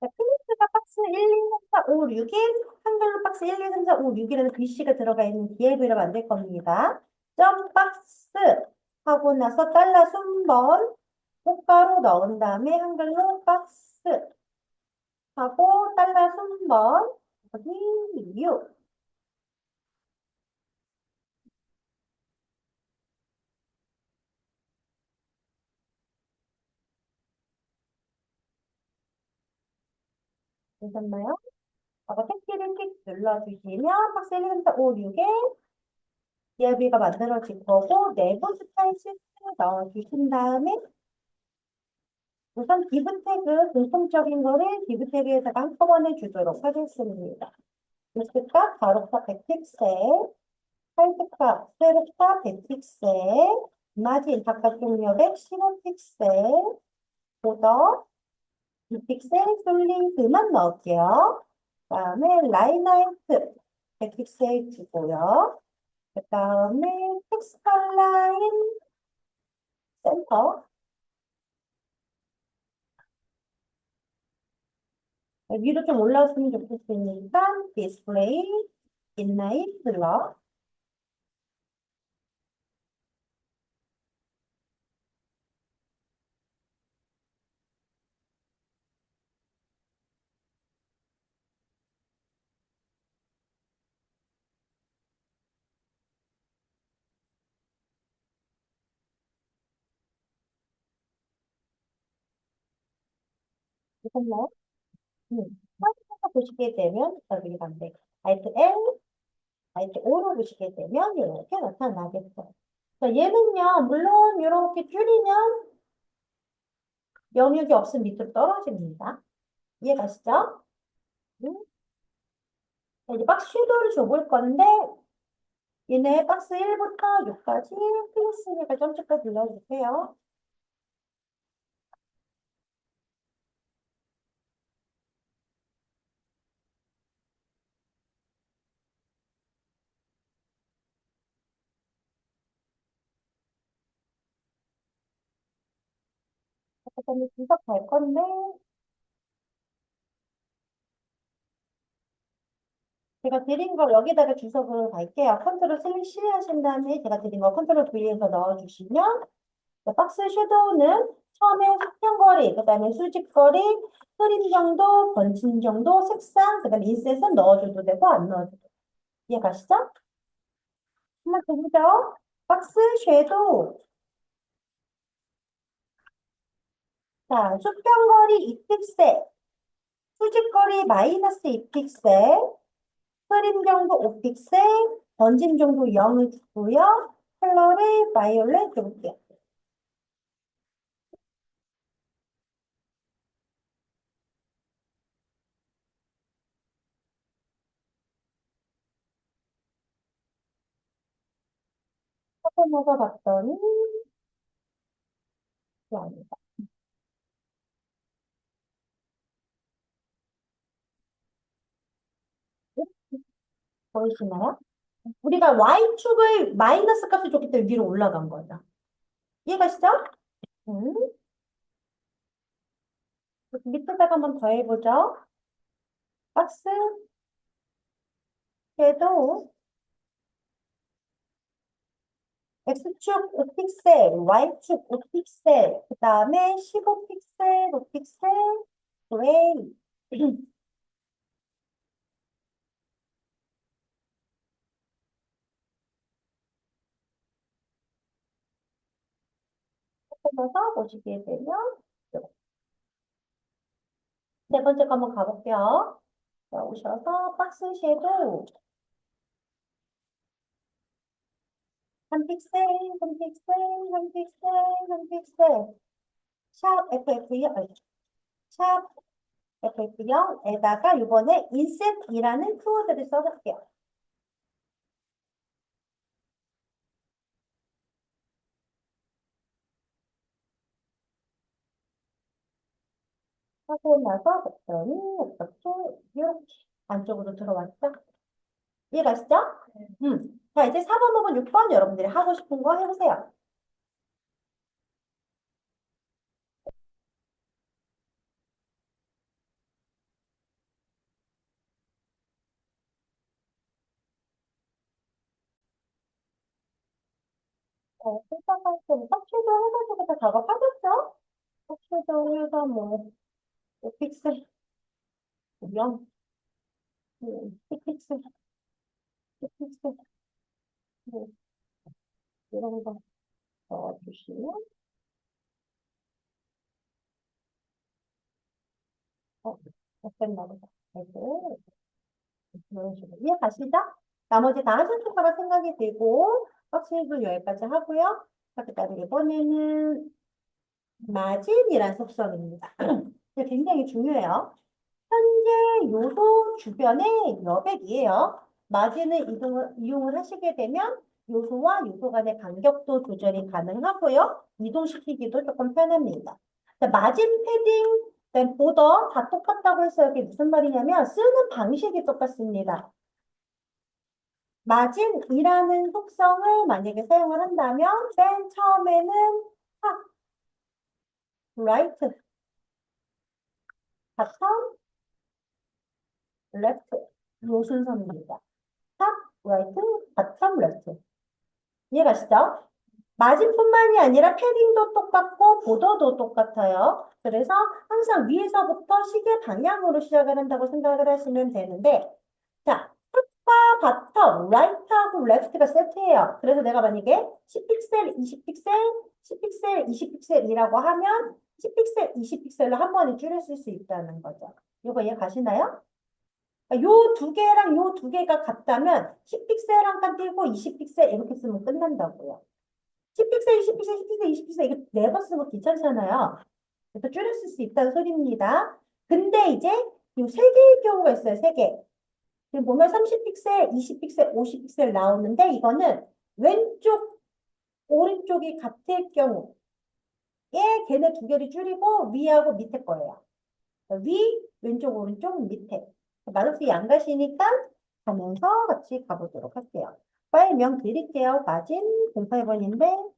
자, 클래스가 박스 1, 2, 3, 4, 5, 6일, 한글로 박스 1, 2, 3, 4, 5, 6이라는 글씨가 들어가 있는 DLV로 만들 겁니다. 점 박스 하고 나서 달러 순번 꽃가루 넣은 다음에 한글로 박스 하고 달러 순번 여기 6 되셨나요? 하고 택지를 틱 눌러주시면 박스 1, 2, 3, 4, 5, 6에 DLV가 만들어질 거고 내부 스타일 시트 넣어주신 다음에 우선 디브 태그, 공통적인 거를 디브 태그에다가 한꺼번에 주도록 하겠습니다. 리스트값, 가로값 100픽셀, 하이트값, 세로값 100픽셀, 마진 바깥쪽 여백 15픽셀, 보더 2픽셀, 솔링크만 넣을게요. 그 다음에 라인 하이트 100픽셀 주고요. 그 다음에 텍스트 라인 센터 위로 좀 올라왔으면 좋겠으니까 디스플레이, 인라인 블러 이건가요? 화면에서 보시게 되면 여기 반대 Alt L, Alt O로 보시게 되면 이렇게 나타나겠죠. 자, 얘는요, 물론 이렇게 줄이면 영역이 없음 밑으로 떨어집니다. 이해가시죠? 음. 자, 이제 박스 섀도우를 줘볼 건데 얘네 박스 1부터 6까지 클래스니까 점찍까 눌러주세요. 그다음에 분석할 건데 제가 드린 거 여기다가 주석을 갈게요. 컨트롤 C 하신 다음에 제가 드린 거 컨트롤 V에서 넣어주시면 자, 박스 섀도우는 처음에 수평거리, 그 다음에 수직거리, 흐림 정도, 번짐 정도, 색상, 그 다음에 인셋은 넣어줘도 되고 안 넣어줘도 되고 이해가시죠? 한번 더 보죠. 박스 섀도우 자, 수평거리 2픽셀, 수직거리 마이너스 2픽셀, 흐림 정도 5픽셀, 번짐 정도 0을 주고요. 컬러를 바이올렛 줄게요. 하고 나서 봤더니 좋아합니다. 보이시나요? 우리가 Y축을 마이너스 값을 줬기 때문에 위로 올라간 거죠. 이해가시죠? 음. 밑에다가 한번 더 해보죠. 박스, 섀도우, X축 5픽셀, Y축 5픽셀, 그 다음에 15픽셀, 5픽셀, 그레이. 해서 보시게 되면 네 번째 거 한번 가볼게요. 자, 오셔서 박스 섀도우 한 픽셀, 한 픽셀, 한 픽셀, 한 픽셀. 샵 FF0, 샵 FF0에다가 이번에 인셋이라는 키워드를 써볼게요. 하고 나서 봤더니 어떻게 이렇게 안쪽으로 들어왔죠? 이해가시죠? 자, 이제 4번, 5번, 6번 여러분들이 하고 싶은 거 해보세요. 생각할 때 삭제도 해가지고 다 작업하겠죠? 삭제도 해서 뭐, 5픽셀, 0, 10픽셀, 10픽셀, 뭐, 이런 거 넣어주시면, 어, 어땠나 보다. 이렇게, 이런 식으로. 이해가시죠? 나머지 다 하실 거라 생각이 들고, 확실도 여기까지 하고요. 자, 그다음에 이번에는 마진이란 속성입니다. 이게 굉장히 중요해요. 현재 요소 주변의 여백이에요. 마진을 이용을 하시게 되면 요소와 요소 간의 간격도 조절이 가능하고요. 이동시키기도 조금 편합니다. 자, 마진 패딩, 그다음 보더 다 똑같다고 해서 이게 무슨 말이냐면 쓰는 방식이 똑같습니다. 마진이라는 속성을 만약에 사용을 한다면 맨 처음에는 top, right, bottom, left 요 순서입니다. top, right, bottom, left. 이해가시죠? 마진뿐만이 아니라 패딩도 똑같고 보더도 똑같아요. 그래서 항상 위에서부터 시계 방향으로 시작을 한다고 생각을 하시면 되는데 자, 탑과 바텀, 라이트하고 레프트가 세트예요. 그래서 내가 만약에 10픽셀, 20픽셀, 10픽셀, 20픽셀이라고 하면 10픽셀, 20픽셀로 한 번에 줄였을 수 있다는 거죠. 이거 이해 가시나요? 요 두 개랑 요 두 개가 같다면 10픽셀 한 칸 띄고 20픽셀 이렇게 쓰면 끝난다고요. 10픽셀, 20픽셀, 10픽셀, 20픽셀 이거 네 번 쓰면 귀찮잖아요. 그래서 줄였을 수 있다는 소리입니다. 근데 이제 이 세 개의 경우가 있어요. 세 개. 지금 보면 30픽셀, 20픽셀, 50픽셀 나오는데 이거는 왼쪽, 오른쪽이 같을 경우에 걔네 두 개를 줄이고 위하고 밑에 거예요. 위, 왼쪽, 오른쪽, 밑에. 마르스 양가시니까 가면서 같이 가보도록 할게요. 파일명 드릴게요. 마진 08번인데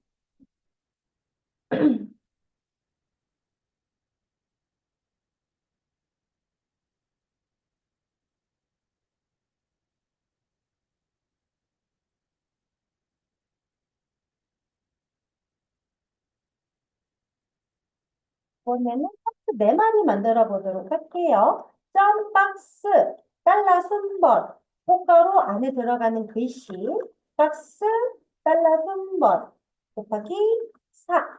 이번에는 박스 네 마리 만들어 보도록 할게요. 점 박스, 달러 순번, 꽃가루 안에 들어가는 글씨, 박스, 달러 순번, 곱하기 4.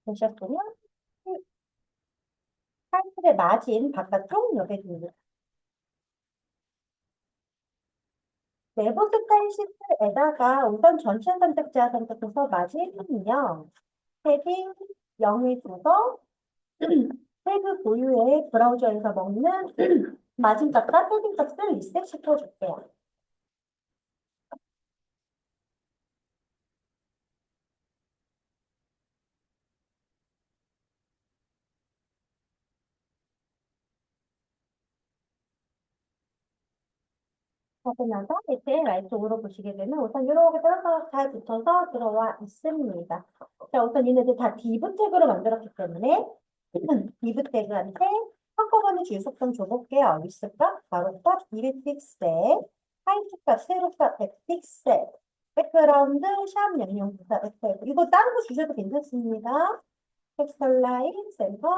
보셨으면 타이틀의 마진 바깥쪽 여기 줍니다. 내부 스타일 시트에다가 우선 전체 선택지와 선택해서 마진 0, 헤딩 0을 줘서 태그 고유의 브라우저에서 먹는 마진값과 헤딩 값을 리셋 시켜줄게요. 하고 나서 이제 라인 쪽으로 보시게 되면 우선 이렇게 따라서 잘 붙어서 들어와 있습니다. 자, 우선 얘네들 다 div 태그로 만들었기 때문에 div 태그한테 한꺼번에 주의 속성 줘볼게요. 위스값, 가로값, 200픽셀, 하이트값, 세로값, 100픽셀, 백그라운드, 샵 0094, FF. 이거 다른 거 주셔도 괜찮습니다. 텍스처 라인, 센터,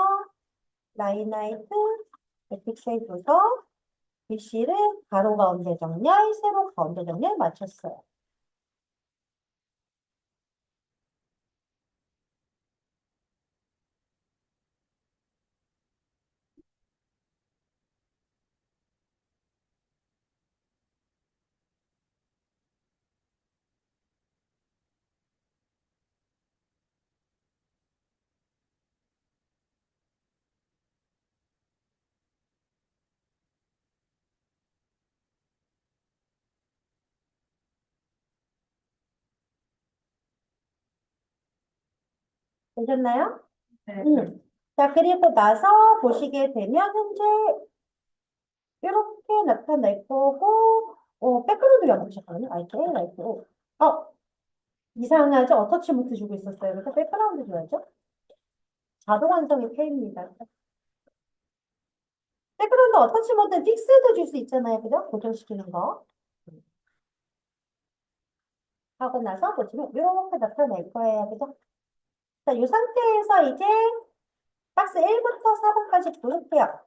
라인 하이트, 100픽셀 줘서 글씨를 가로 가운데 정렬, 세로 가운데 정렬 맞췄어요. 되셨나요? 네. 자, 그리고 나서 보시게 되면 현재 이렇게 나타날 거고, 백그라운드 연습하셨거든요. 알게, 라이트. 이상하죠? 어터치먼트 주고 있었어요. 그래서 백그라운드 줘야죠. 자동 완성이 K입니다. 백그라운드 어터치먼트는 픽스도 줄 수 있잖아요. 그죠? 고정시키는 거. 하고 나서 보시면 이렇게 나타날 거예요. 그죠? 자, 이 상태에서 이제 박스 1부터 4번까지 볼게요.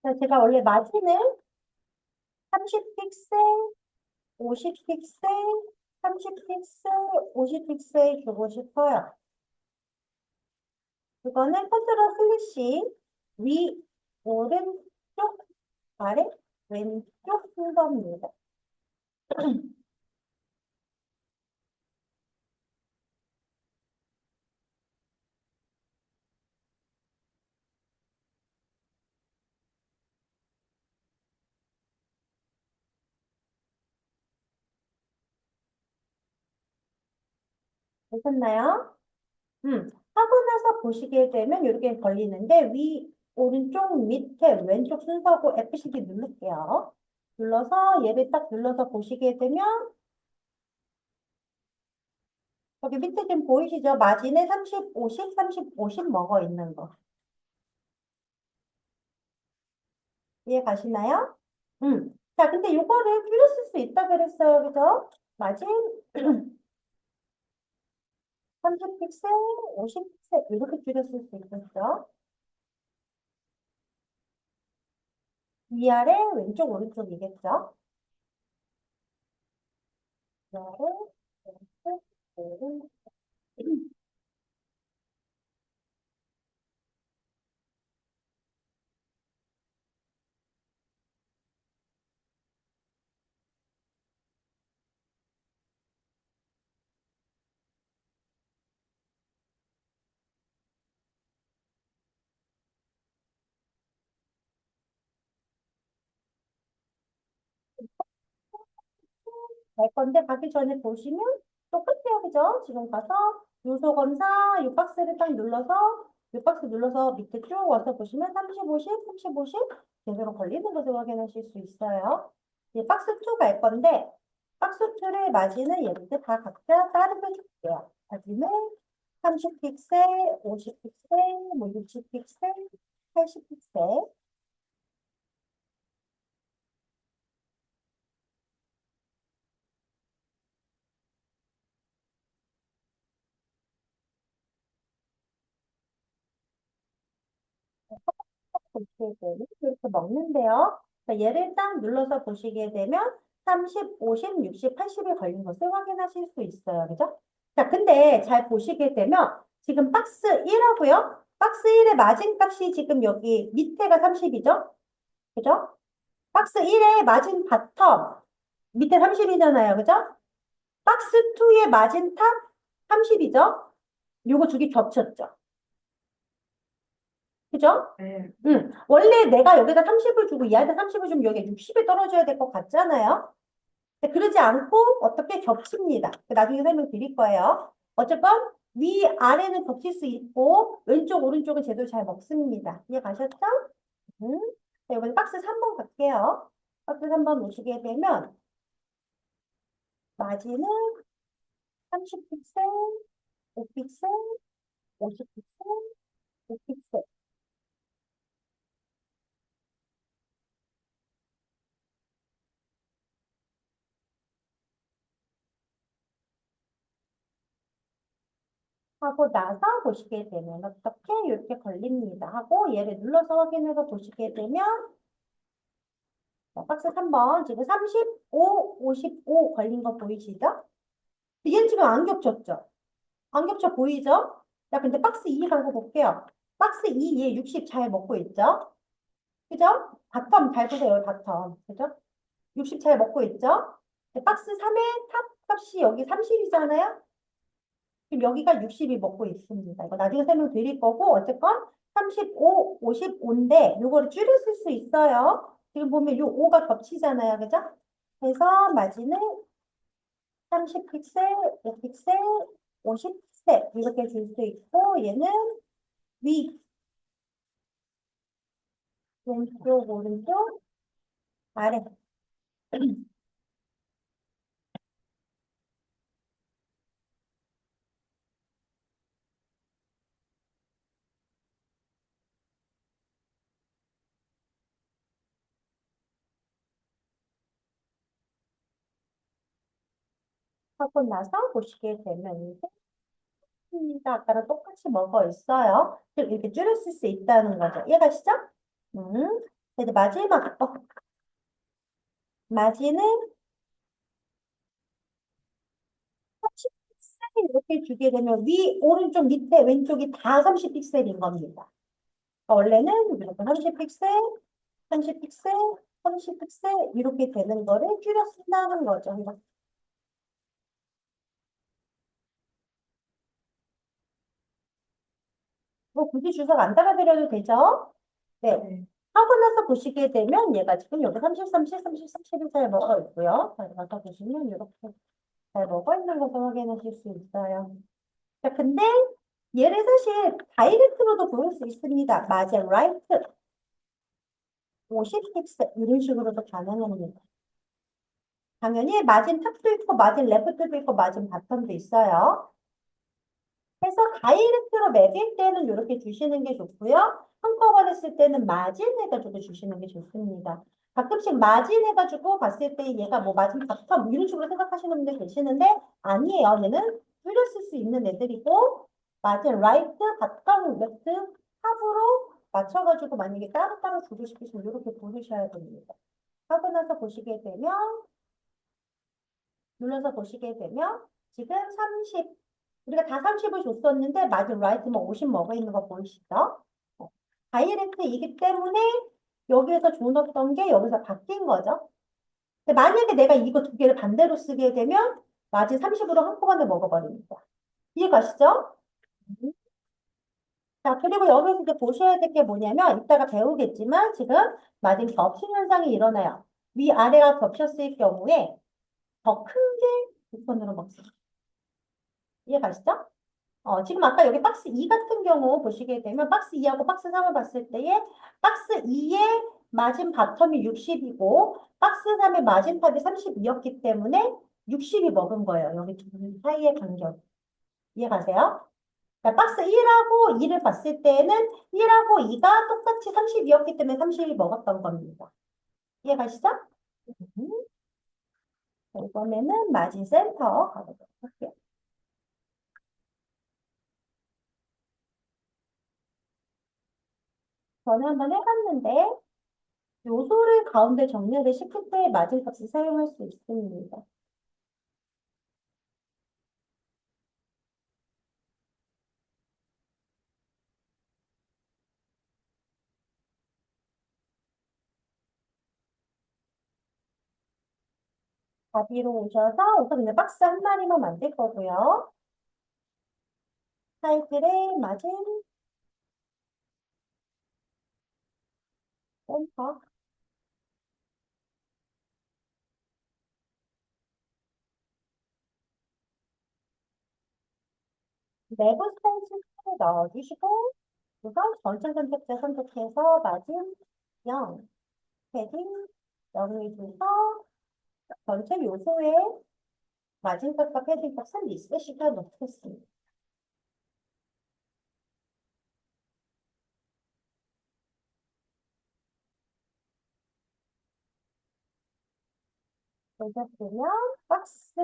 자, 제가 원래 마진을 30픽셀, 50픽셀, 30픽셀, 50픽셀 주고 싶어요. 이거는 컨트롤 슬래시 위, 오른쪽, 아래, 왼쪽 순서입니다. 되셨나요? 하고 나서 보시게 되면 이렇게 걸리는데 오른쪽, 밑에, 왼쪽 순서고 F12 누를게요. 눌러서 얘를 딱 눌러서 보시게 되면 여기 밑에 지금 보이시죠? 마진에 30, 50, 30, 50 먹어 있는 거. 이해 가시나요? 자, 근데 요거를 줄여 쓸 수 있다 그랬어요. 그죠? 마진 30픽셀, 50픽셀 이렇게 줄여 쓸 수 있겠죠? 위아래, 왼쪽, 오른쪽이겠죠? 위아래, 왼쪽, 오른쪽. 갈 건데 가기 전에 보시면 똑같아요. 그죠? 지금 가서 요소 검사 요 박스를 딱 눌러서 요 박스 눌러서 밑에 쭉 와서 보시면 30, 50, 30, 50 제대로 걸리는 것을 확인하실 수 있어요. 이제 박스 2 갈 건데 박스 2를 마진을 얘들 다 각자 다르게 줄게요. 마진을 30픽셀, 50픽셀, 뭐 60픽셀, 80픽셀 보시게 되면 이렇게 먹는데요. 자, 얘를 딱 눌러서 보시게 되면 30, 50, 60, 80이 걸린 것을 확인하실 수 있어요. 그죠? 자, 근데 잘 보시게 되면 지금 박스 1하고요. 박스 1의 마진값이 지금 여기 밑에가 30이죠? 그죠? 박스 1의 마진 바텀 밑에 30이잖아요. 그죠? 박스 2의 마진 탑 30이죠? 요거 두 개 겹쳤죠? 그죠? 네. 원래 내가 여기다 30을 주고 얘한테 30을 주면 여기 60이 떨어져야 될 것 같잖아요. 근데 그러지 않고 어떻게 겹칩니다. 나중에 설명드릴 거예요. 어쨌건 아래는 겹칠 수 있고 왼쪽, 오른쪽은 제대로 잘 먹습니다. 이해 가셨죠? 음. 자, 이번에 박스 3번 갈게요. 박스 3번 오시게 되면 마진은 30픽셀, 5픽셀, 50픽셀, 5픽셀 하고 나서 보시게 되면 어떻게 이렇게 걸립니다. 하고 얘를 눌러서 확인해서 보시게 되면 자, 박스 3번 지금 35, 55 걸린 거 보이시죠? 얘는 지금 안 겹쳤죠? 안 겹쳐 보이죠? 자, 근데 박스 2 가서 볼게요. 박스 2, 얘 60 잘 먹고 있죠? 그죠? 바텀 잘 보세요, 바텀. 그죠? 60 잘 먹고 있죠? 박스 3의 탑 값이 여기 30이잖아요? 지금 여기가 60이 먹고 있습니다. 이거 나중에 설명 드릴 거고, 어쨌건 35, 55인데, 요거를 줄였을 수 있어요. 지금 보면 요 5가 겹치잖아요. 그죠? 그래서 마진을 30픽셀, 5픽셀, 50픽셀, 이렇게 줄 수 있고, 얘는 위, 왼쪽, 오른쪽, 아래. 하고 나서 보시게 되면 이게 아까랑 똑같이 먹어 있어요. 즉 이렇게 줄였을 수 있다는 거죠. 이해가시죠? 이제 마지막 마진은 30픽셀 이렇게 주게 되면 오른쪽, 밑에, 왼쪽이 다 30픽셀인 겁니다. 원래는 이렇게 30픽셀, 30픽셀, 30픽셀 이렇게 되는 거를 줄여 쓴다는 거죠. 뭐 굳이 주석 안 따라드려도 되죠? 네. 하고 나서 보시게 되면 얘가 지금 여기 33, 33, 31 잘 먹어 있고요. 자, 가서 보시면 이렇게 잘 먹어 있는 것을 확인하실 수 있어요. 자, 근데 얘를 사실 다이렉트로도 보일 수 있습니다. 마진 라이트 50픽셀 이런 식으로도 가능합니다. 당연히 마진 탑도 있고 마진 레프트도 있고 마진 바텀도 있어요. 그래서 다이렉트로 매길 때는 이렇게 주시는 게 좋고요. 한꺼번에 쓸 때는 마진 해가지고 주시는 게 좋습니다. 가끔씩 마진 해가지고 봤을 때 얘가 뭐 마진 바텀 이런 식으로 생각하시는 분들 계시는데 아니에요. 얘는 줄여 쓸 수 있는 애들이고 마진 라이트, 바텀, 레프트, 탑으로 맞춰가지고 만약에 따로따로 주고 싶으시면 이렇게 보셔야 됩니다. 하고 나서 보시게 되면 눌러서 보시게 되면 지금 30 우리가 다 30을 줬었는데 마진 라이트만 50 먹어 있는 거 보이시죠? 어, 다이렉트이기 때문에 여기에서 줘놨던 게 여기서 바뀐 거죠. 근데 만약에 내가 이거 두 개를 반대로 쓰게 되면 마진 30으로 한꺼번에 먹어버립니다. 이해가시죠? 음. 자, 그리고 여기서 이제 보셔야 될 게 뭐냐면 이따가 배우겠지만 지금 마진 겹침 현상이 일어나요. 위아래가 겹쳤을 경우에 더 큰 게 우선으로 먹습니다. 이해가시죠? 지금 아까 여기 박스 2 같은 경우 보시게 되면 박스 2하고 박스 3을 봤을 때에 박스 2의 마진 바텀이 60이고 박스 3의 마진 탑이 32였기 때문에 60이 먹은 거예요. 여기 두 사이의 간격. 이해가세요? 그러니까 박스 1하고 2를 봤을 때에는 1하고 2가 똑같이 30이었기 때문에 30이 먹었던 겁니다. 이해가시죠? 음, 자, 이번에는 마진 센터 가보도록 할게요. 저는 한번 해봤는데 요소를 가운데 정렬을 시킬 때 마진값을 사용할 수 있습니다. 가비로 오셔서 우선 그냥 박스 한 마리만 만들 거고요. 타이틀의 마진 센터. 내부 스타일 실수를 넣어주시고 우선 전체 선택자 선택해서 마진 0, 패딩 0을 줘서 전체 요소에 마진값과 패딩값은 리셋 시켜 놓겠습니다. 보셨으면 박스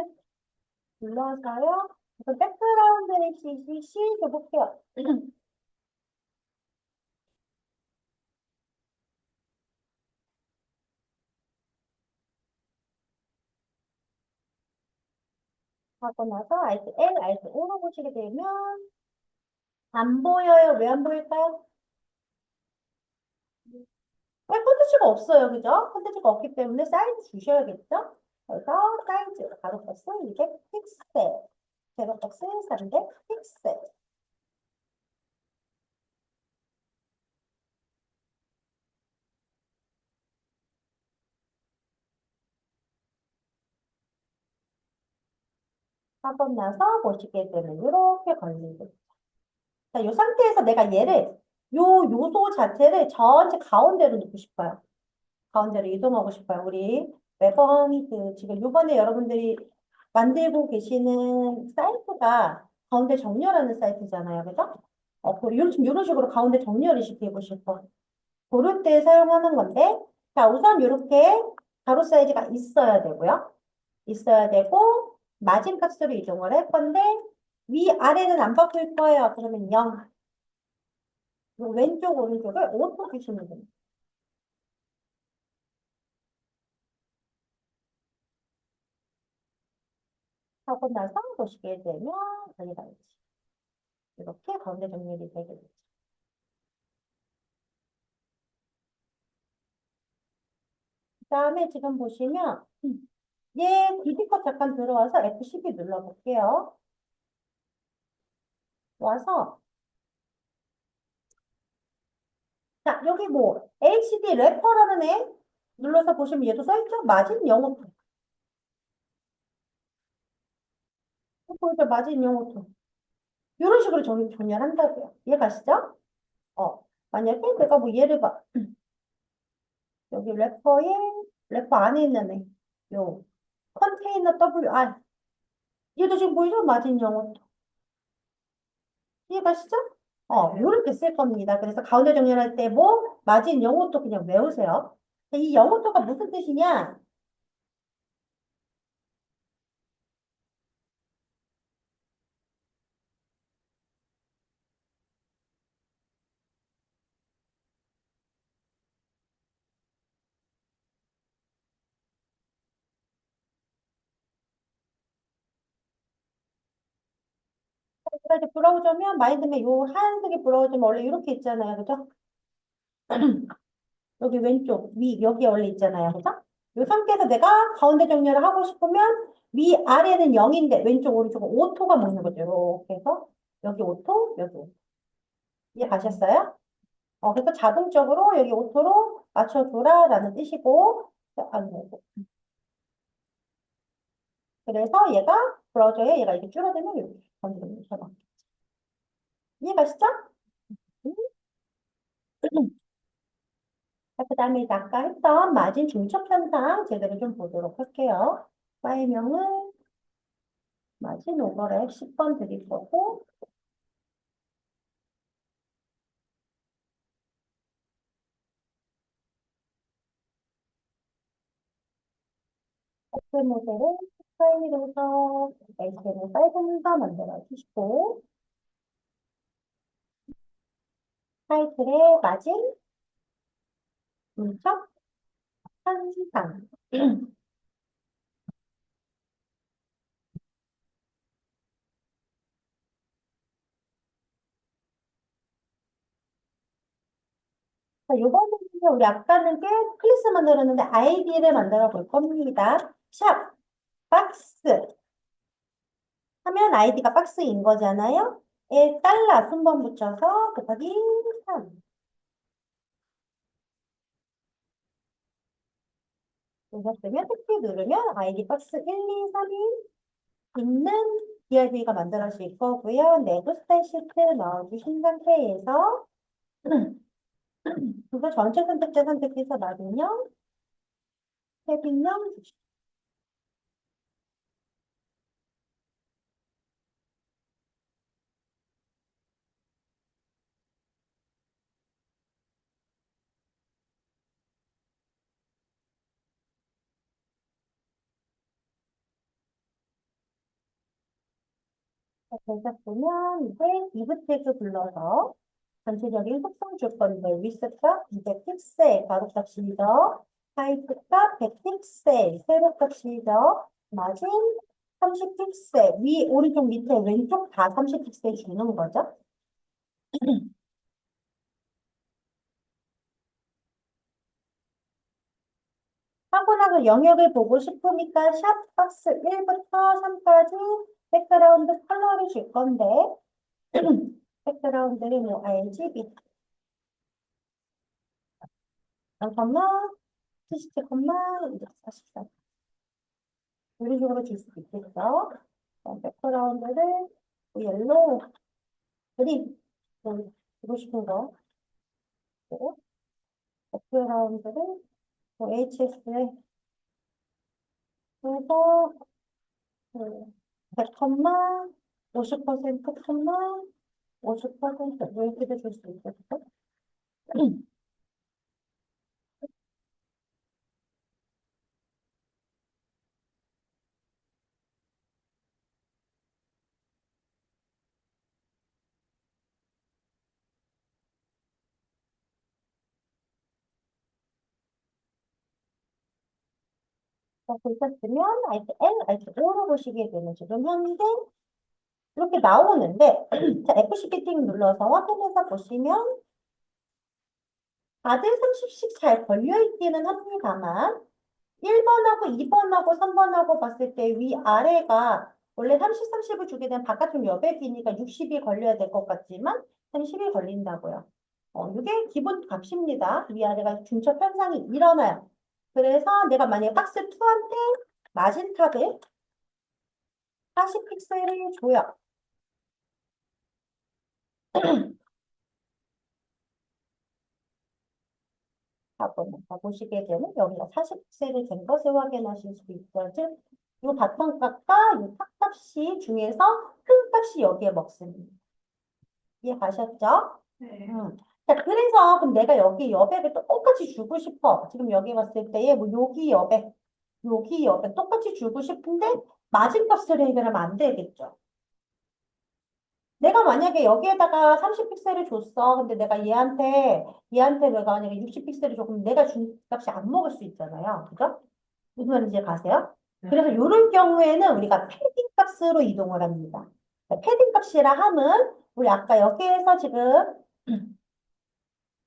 눌러서요. 그래서 백그라운드를 시켜볼게요. 하고 나서 Alt L, Alt O로 보시게 되면 안 보여요. 왜 안 보일까요? 왜 컨텐츠가 없어요, 그죠? 컨텐츠가 없기 때문에 사이즈 주셔야겠죠? 그래서 사이즈 가로박스 200 픽셀, 제로박스 300 픽셀. 4번 나서 보시게 되면 이렇게 걸리고. 자, 이 상태에서 내가 얘를, 요 요소 자체를 전체 가운데로 놓고 싶어요. 가운데로 이동하고 싶어요. 우리 매번 지금 요번에 여러분들이 만들고 계시는 사이트가 가운데 정렬하는 사이트잖아요. 그죠? 이런 식으로 가운데 정렬을 시키고 싶어. 고를 때 사용하는 건데, 자, 우선 이렇게 가로 사이즈가 있어야 되고요. 있어야 되고, 마진 값으로 이동을 할 건데, 위아래는 안 바꿀 거예요. 그러면 0. 왼쪽, 오른쪽을 5로 주시면 됩니다. 하고 나서 보시게 되면, 여기가 있지. 이렇게 가운데 정렬이 되게 되죠. 그 다음에 지금 보시면, 얘 디디컷 잠깐 들어와서 F12 눌러볼게요. 와서, 자, 여기 뭐, HD 래퍼라는 애 눌러서 보시면 얘도 써있죠? 마진 영어표. 보이죠? 마진 영어표. 이런 식으로 정렬한다고요. 이해가시죠? 만약에 내가 뭐 얘를 봐. 여기 래퍼 안에 있는 애. 요, 컨테이너 WR. 얘도 지금 보이죠? 마진 영어표. 이해가시죠? 요렇게 쓸 겁니다. 그래서 가운데 정렬할 때 뭐, 마진 영어도 그냥 외우세요. 이 영어도가 무슨 뜻이냐? 제가 이제 브라우저면 마이드맵 요 하얀색의 브라우저면 원래 이렇게 있잖아요. 그죠? 여기 왼쪽, 여기 원래 있잖아요. 그죠? 이 상태에서 내가 가운데 정렬을 하고 싶으면 아래는 0인데 왼쪽, 오른쪽은 오토가 먹는 거죠. 이렇게 해서 여기 오토, 여기 오토. 이해가셨어요? 그래서 자동적으로 여기 오토로 맞춰줘라라는 뜻이고, 아이고. 그래서 얘가 브라우저에 얘가 이렇게 줄어들면 이렇게 가운데 정렬. 이해가시죠? 음. 자, 그 다음에 이제 아까 했던 마진 중첩 현상 제대로 좀 보도록 할게요. 파일명은 마진 오버랩 10번 드릴 거고, 엑셀 모델은 파일에서 HTML 파일 문서 만들어 주시고, 타이틀에 마진 중첩 현상. 자, 이번에는 우리 아까는 꽤 클래스 만들었는데 아이디를 만들어 볼 겁니다. 샵, 박스 하면 아이디가 박스인 거잖아요. 달러 순번 붙여서 곱하기 3. 누르셨으면 특히 누르면 아이디 박스 1, 2, 3이 있는 DRV가 만들어질 거고요. 내부 스타일 시트 넣어주신 상태에서 그거 전체 선택자 선택해서 맞으면 태빙령 주시고 되셨으면 이제 div 태그 불러서 전체적인 속성 줄 건데 위스값 200픽셀 가로값 실적 하이트값 100픽셀 세로값 실적 마진 30픽셀 오른쪽 밑에 왼쪽 다 30픽셀 주는 거죠. 하고 나서 영역을 보고 싶으니까 샵 박스 1부터 3까지 백그라운드 컬러를 줄 건데 백그라운드는 뭐 RGB 잠깐만 70콤마 이제 44 이런 식으로 줄 수도 있겠죠. 백그라운드를 뭐 옐로우 그린 뭐 주고 싶은 거 또 백그라운드를 뭐 HS에 그래서 100콤마 50% 콤마 50% 이렇게도 줄 수 있겠죠. 보셨으면 알트 L, 알트 O로 보시게 되는 지금 현재 이렇게 나오는데 자, F12 눌러서 확인해서 보시면 다들 30씩 잘 걸려있기는 합니다만 1번하고 2번하고 3번하고 봤을 때 위아래가 원래 30, 30을 주게 되면 바깥쪽 여백이니까 60이 걸려야 될 것 같지만 30이 걸린다고요. 이게 기본 값입니다. 위아래가 중첩 현상이 일어나요. 그래서 내가 만약에 박스 2한테 마진탑을 40픽셀을 줘요. 보시게 되면 여기가 40픽셀이 된 것을 확인하실 수 있고요. 즉, 이 바탕값과 이 탑값이 중에서 큰 값이 여기에 먹습니다. 이해가셨죠? 네. 자, 그래서 그럼 내가 여기 여백을 똑같이 주고 싶어. 지금 여기 봤을 때에 뭐 여기 여백 똑같이 주고 싶은데 마진값을 해결하면 안 되겠죠. 내가 만약에 여기에다가 30픽셀을 줬어. 근데 내가 얘한테 내가 만약에 60픽셀을 줘. 그럼 내가 준 값이 안 먹을 수 있잖아요. 그죠? 무슨 말인지 가세요? 그래서 이런 경우에는 우리가 패딩 값으로 이동을 합니다. 패딩 값이라 함은 우리 아까 여기에서 지금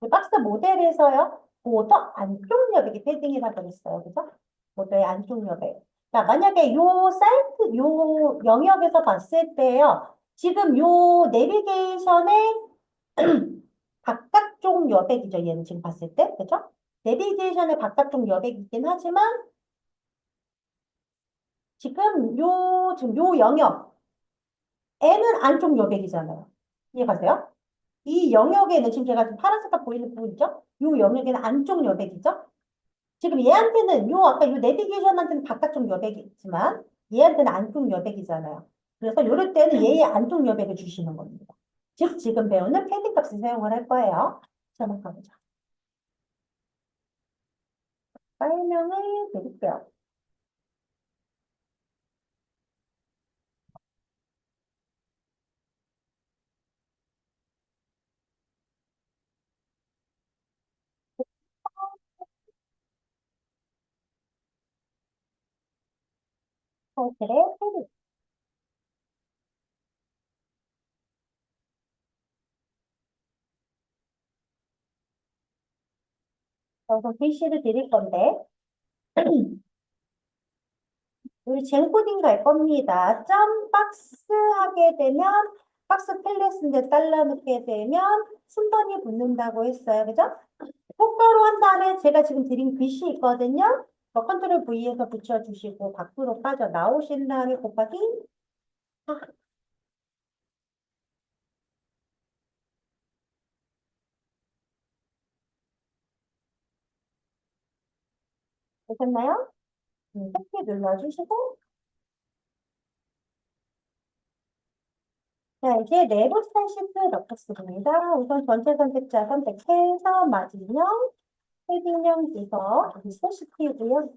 그 박스 모델에서요. 보더 안쪽 여백이 패딩이라고 그랬어요. 그죠? 보더의 안쪽 여백. 자, 만약에 요 사이트, 요 영역에서 봤을 때요. 지금 요 내비게이션의 바깥쪽 여백이죠. 얘는 지금 봤을 때. 그죠? 내비게이션의 바깥쪽 여백이긴 하지만 지금 요 영역, N은 안쪽 여백이잖아요. 이해가세요? 이 영역에는 지금 제가 파란색깔 보이는 부분 있죠? 요 영역에는 안쪽 여백이죠? 지금 얘한테는 아까 요 내비게이션한테는 바깥쪽 여백이 있지만 얘한테는 안쪽 여백이잖아요. 그래서 요럴 때는 얘의 안쪽 여백을 주시는 겁니다. 즉 지금 배우는 패딩 값을 사용을 할 거예요. 자, 한번 가보자. 설명을 드릴게요. 타이틀의 패딩. 그래서 글씨를 드릴 건데 우리 젠코딩 갈 겁니다. 점 박스 하게 되면 박스 클래스인데 달러 넣게 되면 순번이 붙는다고 했어요. 그죠? 똑바로 한 다음에 제가 지금 드린 글씨 있거든요. 컨트롤 V에서 붙여주시고 밖으로 빠져나오신 다음에 곱하기 4. 되셨나요? 이렇게 눌러주시고 자, 이제 내부 스타일 시트 넣겠습니다. 우선 전체 선택자 선택해서 맞은형, 헤딩형 비서 리셋시키고요.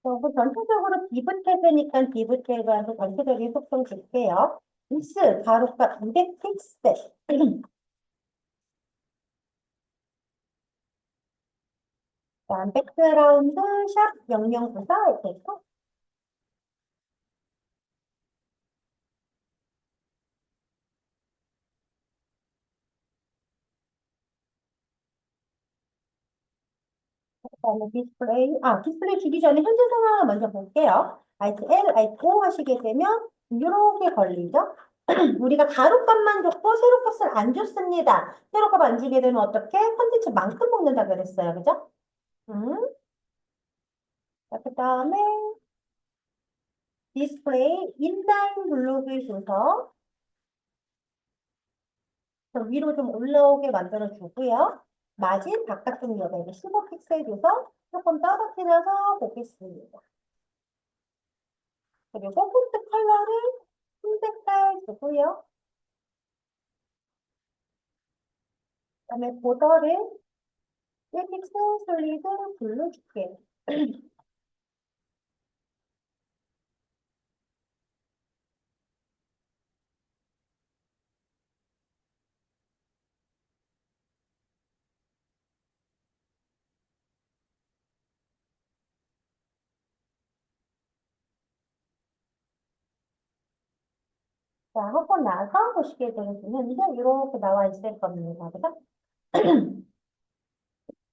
그리고 전체적으로 디브 태그니까 디브 태그한테 전체적인 속성 줄게요. 익스 가로가 200픽셀. 다음 백그라운드 샵 0094 이렇게 있고 그다음에 디스플레이 주기 전에 현재 상황을 먼저 볼게요. Alt L, Alt O 하시게 되면 이렇게 걸리죠? 우리가 가로값만 줬고 세로값을 안 줬습니다. 세로값 안 주게 되면 어떻게? 컨텐츠만큼 먹는다 그랬어요. 그죠? 자, 그다음에 디스플레이 인라인 블록을 줘서 좀 위로 좀 올라오게 만들어 주고요. 마진 바깥쪽 여백에 15픽셀 줘서 조금 떨어뜨려서 보겠습니다. 그리고 폰트 컬러를 흰색깔 주고요. 그다음에 보더를 1픽셀 솔리드 블루 줄게요. 자, 하고 나서 보시게 되면 이게 이렇게 나와 있을 겁니다. 그죠?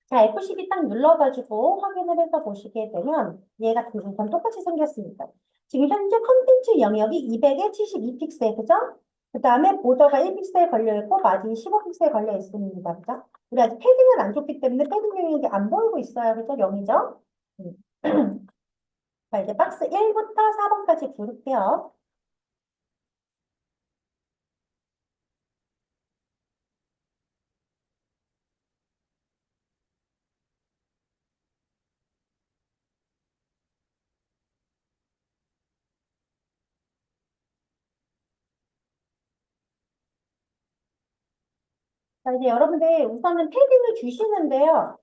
자, F12 딱 눌러가지고 확인을 해서 보시게 되면 얘가 지금 똑같이 생겼습니다. 지금 현재 컨텐츠 영역이 200에 72픽셀, 그죠? 그 다음에 보더가 1픽셀 걸려있고 마진이 15픽셀 걸려 있습니다. 그죠? 우리 아직 패딩을 안 줬기 때문에 패딩 영역이 안 보이고 있어요. 그죠? 0이죠? 자, 이제 박스 1부터 4번까지 부를게요. 자, 이제 여러분들 우선은 패딩을 주시는데요.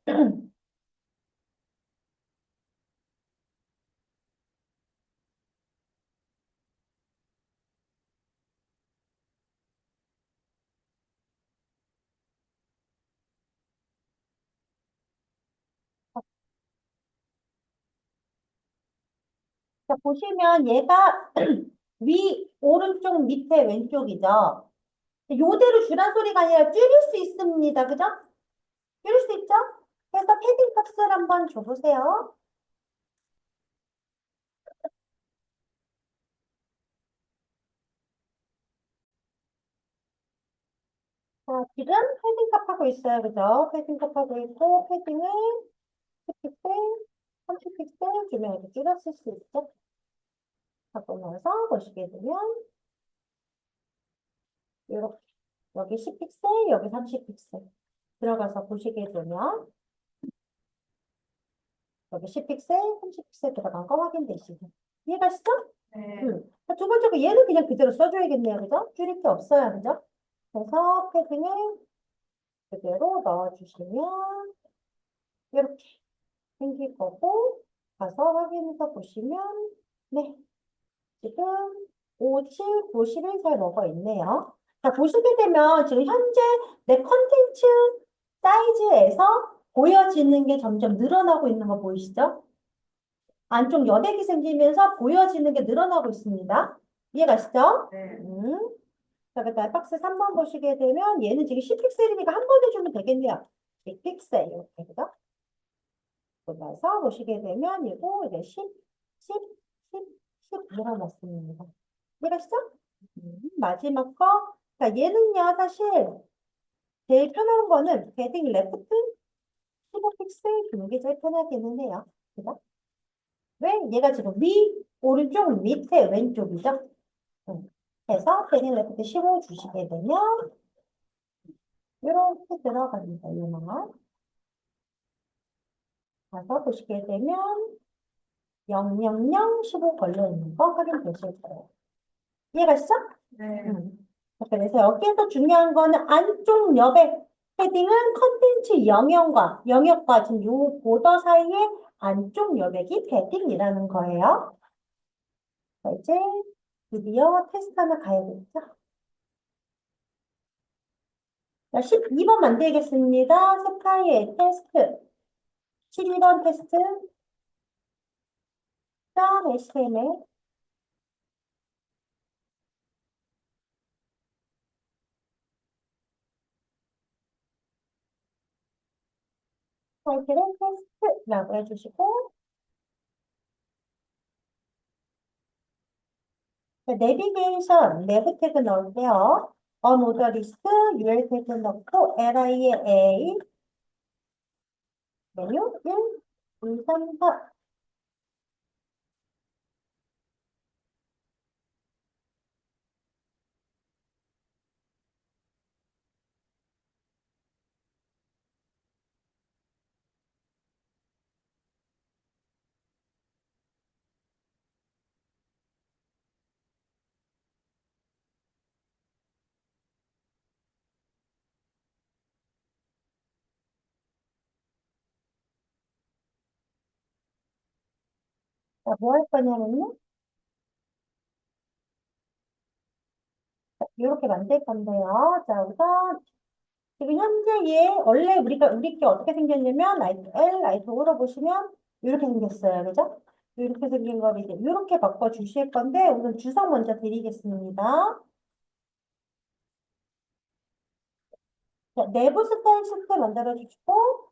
자, 보시면 얘가 오른쪽, 밑에, 왼쪽이죠. 요대로 주란 소리가 아니라 줄일 수 있습니다. 그죠? 줄일 수 있죠? 그래서 패딩 값을 한번 줘보세요. 자, 지금 패딩 값하고 있어요. 그죠? 패딩 값하고 있고, 패딩을 10픽셀, 30픽셀 주면 이렇게 줄였을 수 있죠? 하고 나서 보시게 되면, 이렇게, 여기 10픽셀, 여기 30픽셀. 들어가서 보시게 되면, 여기 10픽셀, 30픽셀 들어간 거 확인되시죠? 이해가시죠? 네. 자, 두 번째 거 얘는 그냥 그대로 써줘야겠네요. 그죠? 줄일 게 없어요. 그죠? 그래서 패딩을 그대로 넣어주시면 이렇게 생길 거고 가서 확인해서 보시면 네, 지금 57, 91 잘 먹어 있네요. 자, 보시게 되면 지금 현재 내 컨텐츠 사이즈에서 보여지는 게 점점 늘어나고 있는 거 보이시죠? 안쪽 여백이 생기면서 보여지는 게 늘어나고 있습니다. 이해가시죠? 네. 자, 그다음에 박스 3번 보시게 되면 얘는 지금 10픽셀이니까 한 번 해주면 되겠네요. 10픽셀 이렇게 그죠? 그래서 보시게 되면 이거 이제 10 늘어났습니다. 이해가시죠? 마지막 거. 자, 얘는요 사실 제일 편한 거는 패딩 레프트 15픽셀 주는 게 제일 편하기는 해요. 그죠? 왜? 얘가 지금 오른쪽, 밑에, 왼쪽이죠? 해서 패딩 레프트 15 주시게 되면 이렇게 들어갑니다. 얘만. 가서 보시게 되면 00015 걸려있는 거 확인되실 거예요. 이해가시죠? 네. 그래서 여기에서 중요한 거는 안쪽 여백 헤딩은 컨텐츠 영역과 지금 요 보더 사이에 안쪽 여백이 패딩이라는 거예요. 자, 이제 드디어 테스트 하나 가야겠죠? 자, 12번 만들겠습니다. 스카이의 테스트. 12번 테스트, HTML, 타이틀은 테스트라고 해주시고, 내비게이션, 내부 태그 넣으세요. 언오더 리스트, UL 태그 넣고, LIA, 메뉴 1, 2, 3, 4. 자, 뭐 할 거냐면요. 이렇게 만들 건데요. 자, 우선 지금 현재 얘 원래 우리 게 어떻게 생겼냐면 라이트 L, 라이트 O로 보시면 이렇게 생겼어요. 그죠? 이렇게 생긴 거를 이제 이렇게 바꿔 주실 건데 우선 주소 먼저 드리겠습니다. 자, 내부 스타일 시트 만들어 주시고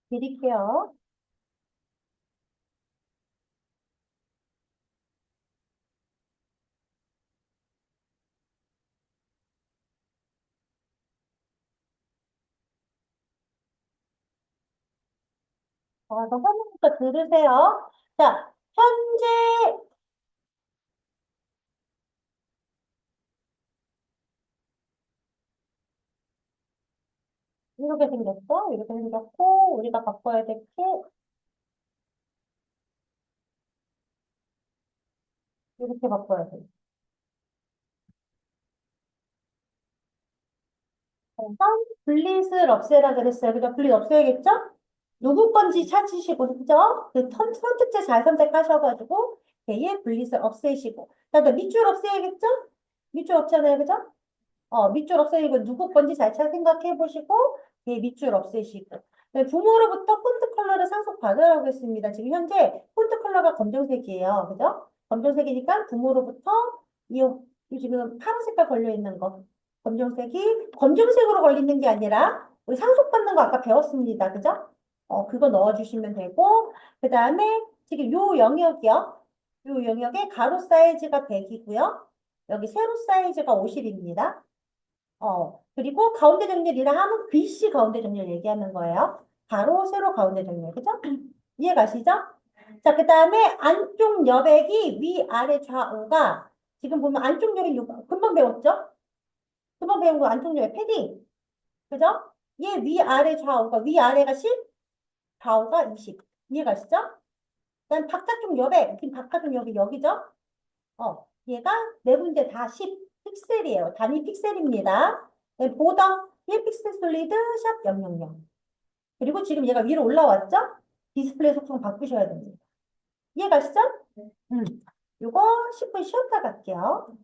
드릴게요. 더 화면부터 들으세요. 자, 현재 이렇게 생겼어. 이렇게 생겼고 우리가 바꿔야 될 게 이렇게 바꿔야 돼. 우선 분릿을 없애라 그랬어요. 그죠? 분릿 없애야겠죠? 누구 건지 찾으시고, 그죠? 그 선택지 잘 선택하셔가지고, 얘의 분릿을 없애시고. 그다음에 밑줄 없애야겠죠? 밑줄 없잖아요. 그죠? 밑줄 없애고 누구 건지 잘 생각해 보시고, 얘 밑줄 없애시고. 네, 부모로부터 폰트 컬러를 상속 받으라고 했습니다. 지금 현재 폰트 컬러가 검정색이에요. 그죠? 검정색이니까 부모로부터 이 지금 파란 색깔 걸려 있는 거. 검정색으로 걸리는 게 아니라 우리 상속받는 거 아까 배웠습니다. 그죠? 그거 넣어주시면 되고 그 다음에 지금 요 영역이요. 요 영역에 가로 사이즈가 100이고요. 여기 세로 사이즈가 50입니다. 그리고 가운데 정렬이라 하면 글씨 가운데 정렬 얘기하는 거예요. 가로, 세로 가운데 정렬. 그죠? 이해 가시죠? 자, 그 다음에 안쪽 여백이 위아래 좌우가 지금 보면 안쪽 여백 금방 배웠죠? 금방 배운 거 안쪽 여백 패딩. 그죠? 얘 위아래 좌우가 위아래가 10, 좌우가 20. 이해 가시죠? 그다음 바깥쪽 여백, 지금 바깥쪽 여백 여기죠? 얘가 네 군데 다 10 픽셀이에요. 단위 픽셀입니다. 네, 보더 1픽셀 솔리드 샵 000. 그리고 지금 얘가 위로 올라왔죠? 디스플레이 속성 바꾸셔야 됩니다. 이해 가시죠? 음. 요거 10분 쉬었다 갈게요.